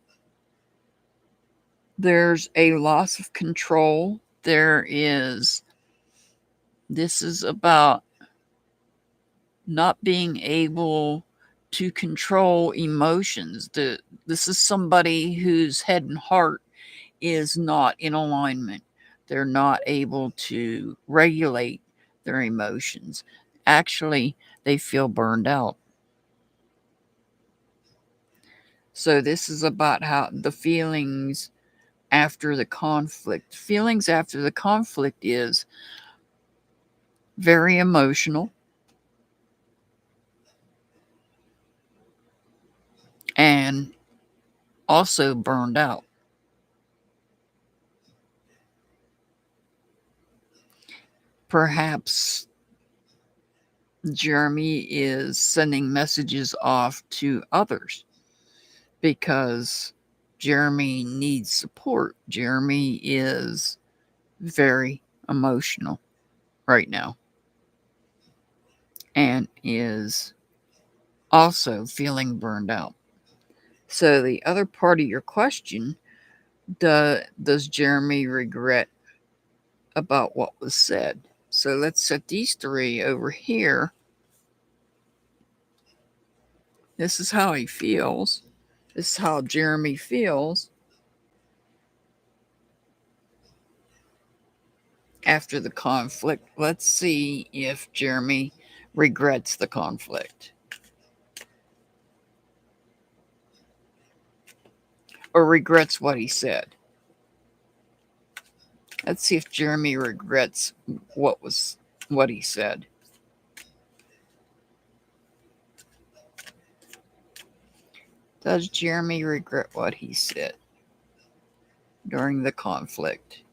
There's a loss of control. This is about not being able to control emotions. This is somebody whose head and heart is not in alignment. They're not able to regulate their emotions. Actually, they feel burned out. So this is about how the feelings after the conflict. Feelings after the conflict is very emotional and also burned out. Perhaps Jeremy is sending messages off to others because Jeremy needs support. Jeremy is very emotional right now and is also feeling burned out. So, the other part of your question, does Jeremy regret about what was said? So, let's set these three over here. This is how he feels. This is how Jeremy feels after the conflict. Let's see if Jeremy regrets the conflict or regrets what he said. Let's see if Jeremy regrets what he said. Does Jeremy regret what he said during the conflict?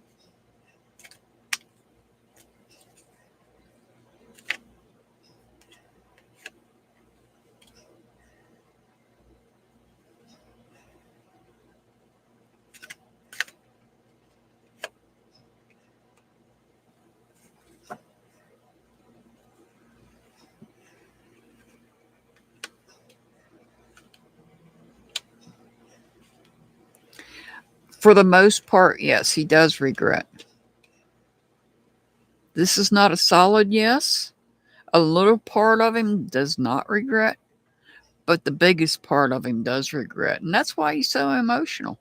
For the most part, yes, he does regret. This is not a solid yes. A little part of him does not regret, but the biggest part of him does regret. And that's why he's so emotional.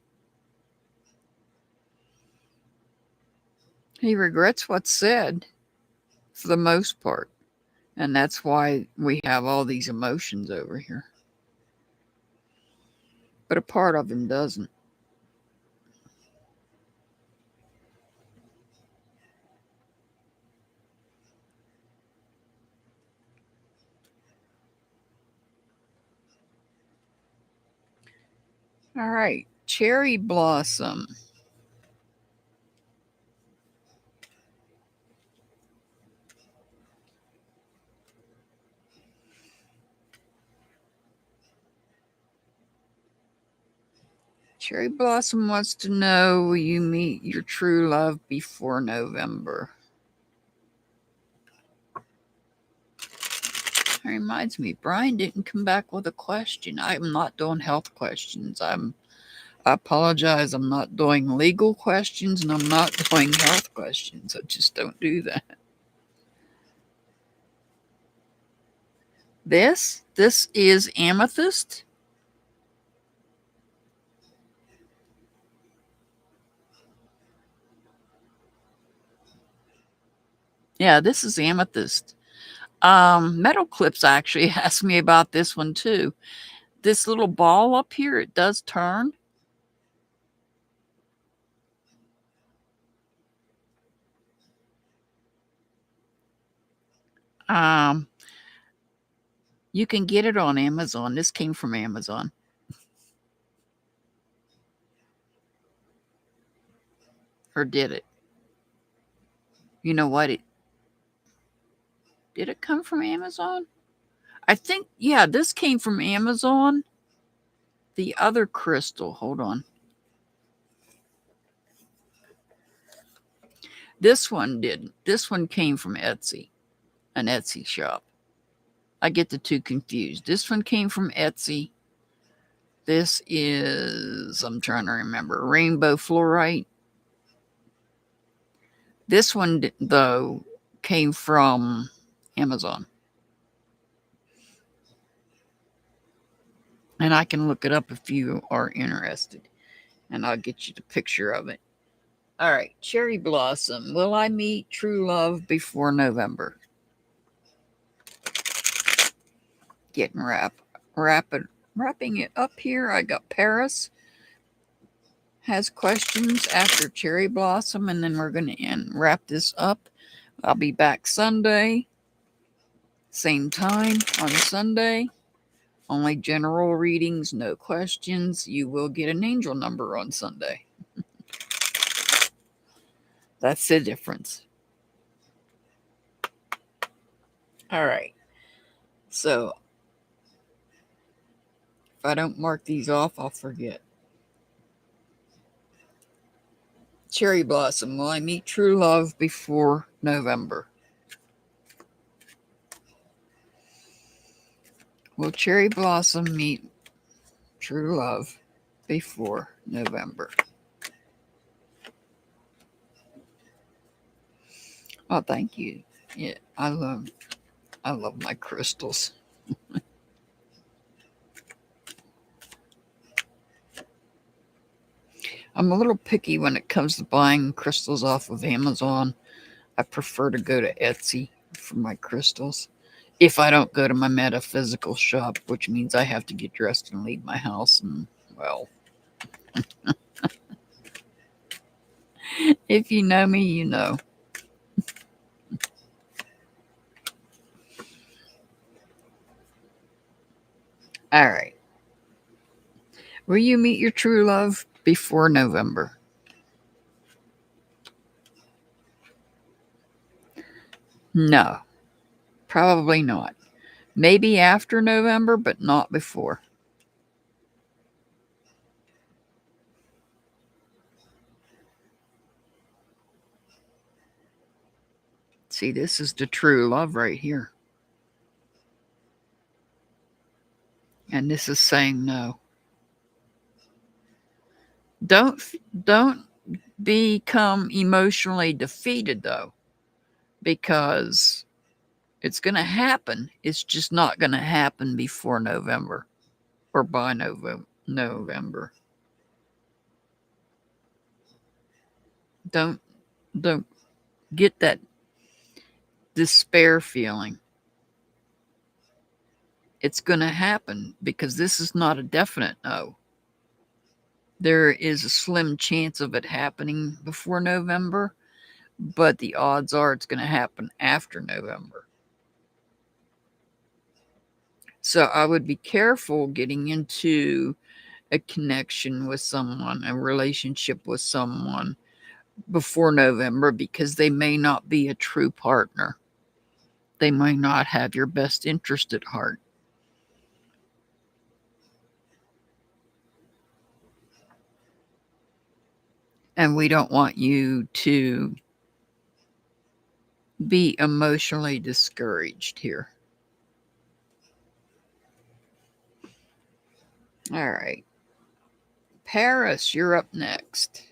He regrets what's said for the most part. And that's why we have all these emotions over here. But a part of him doesn't. All right, cherry blossom. Cherry blossom wants to know, will you meet your true love before November? That reminds me, Brian didn't come back with a question. I'm not doing health questions. I apologize. I'm not doing legal questions and I'm not doing health questions. I just don't do that. This is amethyst. Yeah, this is amethyst. Metal Clips actually asked me about this one too. This little ball up here, it does turn. You can get it on Amazon. This came from Amazon. Or did it? You know what? Did it come from Amazon? I think, yeah, this came from Amazon. The other crystal, hold on. This one didn't. This one came from Etsy, an Etsy shop. I get the two confused. This one came from Etsy. This is, I'm trying to remember, rainbow fluorite. This one, though, came from Amazon. And I can look it up if you are interested. And I'll get you the picture of it. All right, cherry blossom. Will I meet true love before November? Getting wrapping it up here. I got Paris has questions after cherry blossom, and then we're going to wrap this up. I'll be back Sunday, same time on Sunday. Only general readings, no questions. You will get an angel number on Sunday. That's the difference. All right. So if I don't mark these off, I'll forget. Cherry blossom. Will I meet true love before November? Will cherry blossom meet true love before November? Oh, thank you. Yeah, I love my crystals. I'm a little picky when it comes to buying crystals off of Amazon. I prefer to go to Etsy for my crystals. If I don't go to my metaphysical shop, which means I have to get dressed and leave my house, and well, if you know me, you know. All right. Will you meet your true love before November? No, probably not. Maybe after November, but not before. See, this is the true love right here. And this is saying no. Don't don't become emotionally defeated though, because it's going to happen. It's just not going to happen before November or by November. Don't don't get that despair feeling. It's going to happen because this is not a definite no. There is a slim chance of it happening before November, but the odds are it's going to happen after November. So I would be careful getting into a connection with someone, a relationship with someone before November, because they may not be a true partner. They might not have your best interest at heart. And we don't want you to be emotionally discouraged here. All right. Paris, you're up next.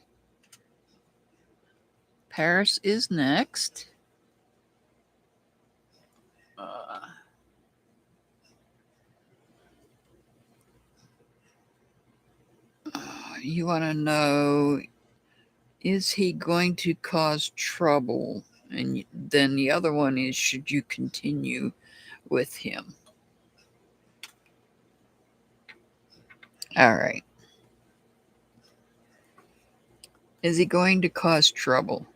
Paris is next. You want to know, is he going to cause trouble? And then the other one is, should you continue with him? All right. Is he going to cause trouble?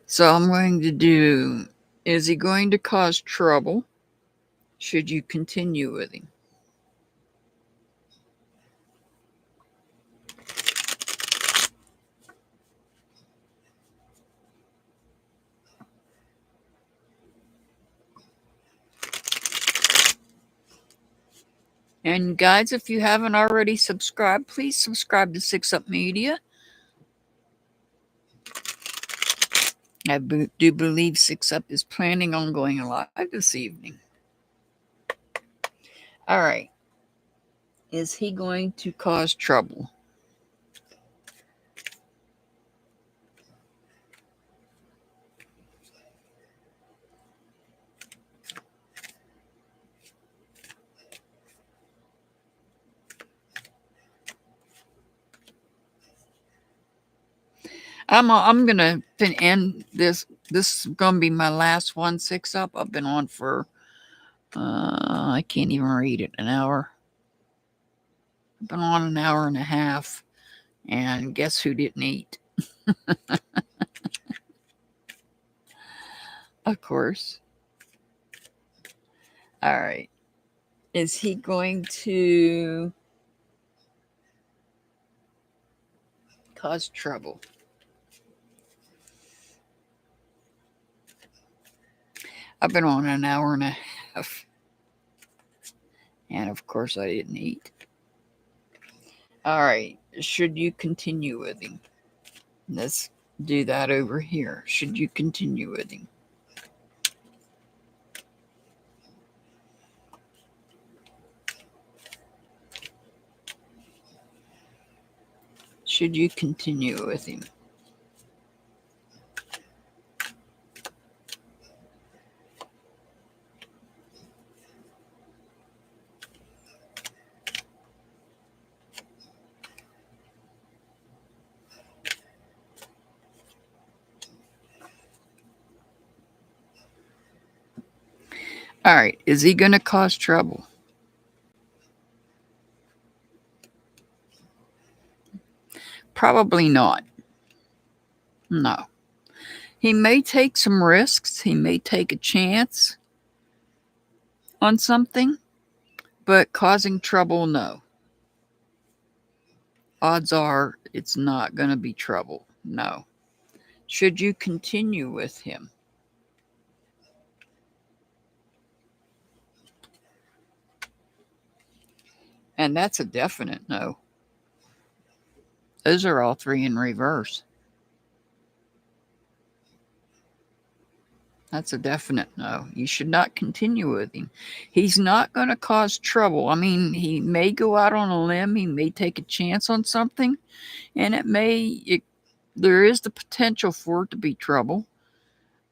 So I'm going to do, is he going to cause trouble? Should you continue with him? And guys, if you haven't already subscribed, please subscribe to Six Up Media. I do believe Six Up is planning on going live this evening. All right. Is he going to cause trouble? I'm gonna end this. This is gonna be my last 1/6 up. I've been on for I can't even read it. An hour. I've been on an hour and a half, and guess who didn't eat? Of course. All right. Is he going to cause trouble? I've been on an hour and a half. And of course, I didn't eat. All right. Should you continue with him? Let's do that over here. Should you continue with him? Should you continue with him? All right. Is he going to cause trouble? Probably not. No. He may take some risks. He may take a chance on something, but causing trouble, no. Odds are it's not going to be trouble. No. Should you continue with him? And that's a definite no. Those are all three in reverse. That's a definite no. You should not continue with him. He's not going to cause trouble. I mean, he may go out on a limb. He may take a chance on something. And there is the potential for it to be trouble.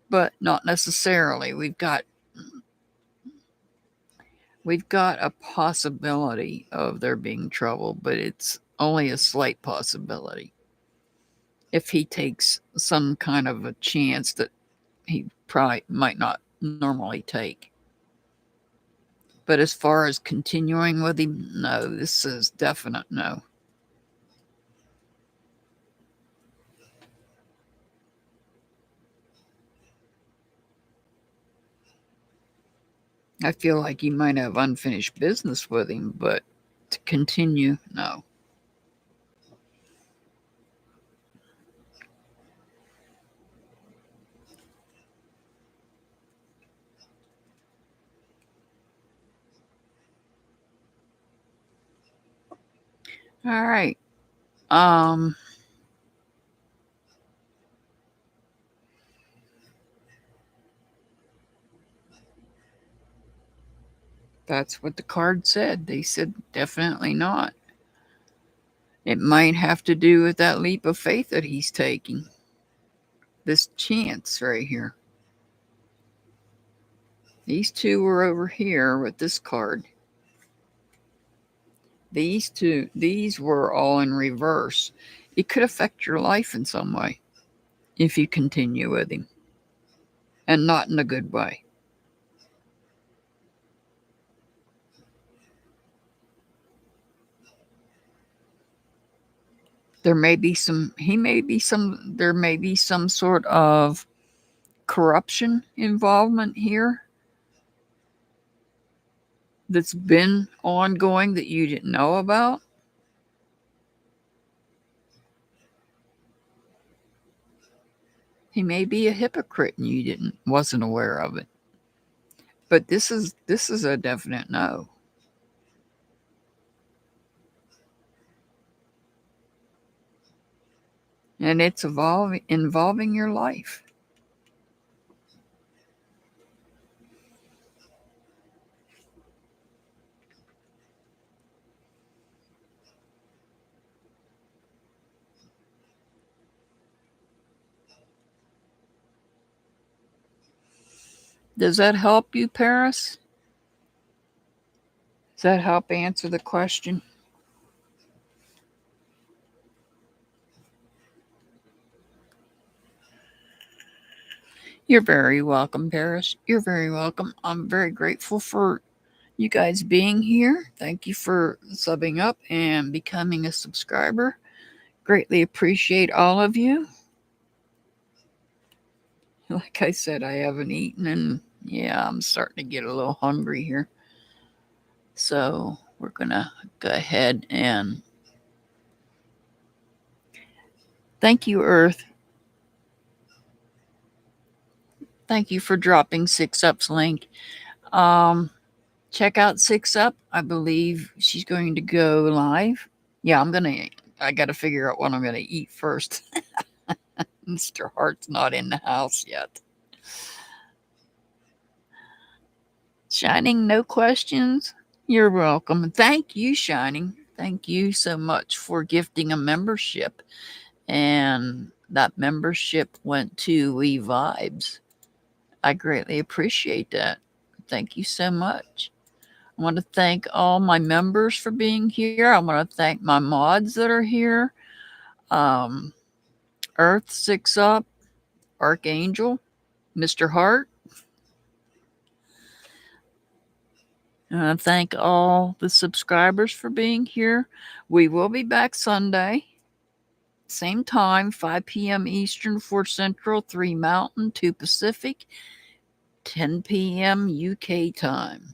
But not necessarily. We've got a possibility of there being trouble, but it's only a slight possibility. If he takes some kind of a chance that he probably might not normally take. But as far as continuing with him, no, this is definite no. I feel like you might have unfinished business with him, but to continue, no. All right. That's what the card said. They said definitely not. It might have to do with that leap of faith that he's taking. This chance right here. These two were over here with this card. These were all in reverse. It could affect your life in some way if you continue with him, and not in a good way. There may be some sort of corruption involvement here that's been ongoing that you didn't know about. He may be a hypocrite and you wasn't aware of it. But this is a definite no. And it's involving your life. Does that help you, Paris? Does that help answer the question? You're very welcome, Paris. You're very welcome. I'm very grateful for you guys being here. Thank you for subbing up and becoming a subscriber. Greatly appreciate all of you. Like I said, I haven't eaten, and yeah, I'm starting to get a little hungry here. So we're going to go ahead and thank you, Earth. Thank you for dropping Six Up's link. Check out Six Up. I believe she's going to go live. Yeah, I got to figure out what I'm going to eat first. Mr. Hart's not in the house yet. Shining, no questions? You're welcome. Thank you, Shining. Thank you so much for gifting a membership. And that membership went to We Vibes. I greatly appreciate that. Thank you so much. I want to thank all my members for being here. I want to thank my mods that are here. Earth Six Up, Archangel, Mr. Hart. Thank all the subscribers for being here. We will be back Sunday. Same time, 5 p.m. Eastern, 4 Central, 3 Mountain, 2 Pacific, 10 p.m. UK time.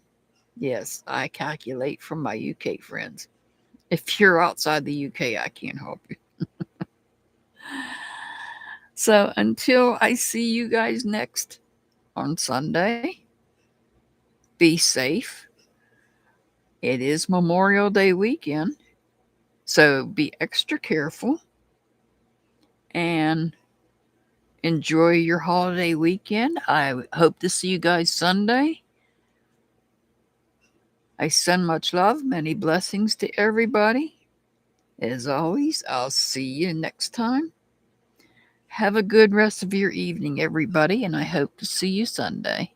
Yes, I calculate from my UK friends. If you're outside the UK, I can't help you. So until I see you guys next on Sunday, be safe. It is Memorial Day weekend, so be extra careful and enjoy your holiday weekend. I hope to see you guys Sunday. I send much love, many blessings to everybody. As always, I'll see you next time. Have a good rest of your evening, everybody, and I hope to see you Sunday.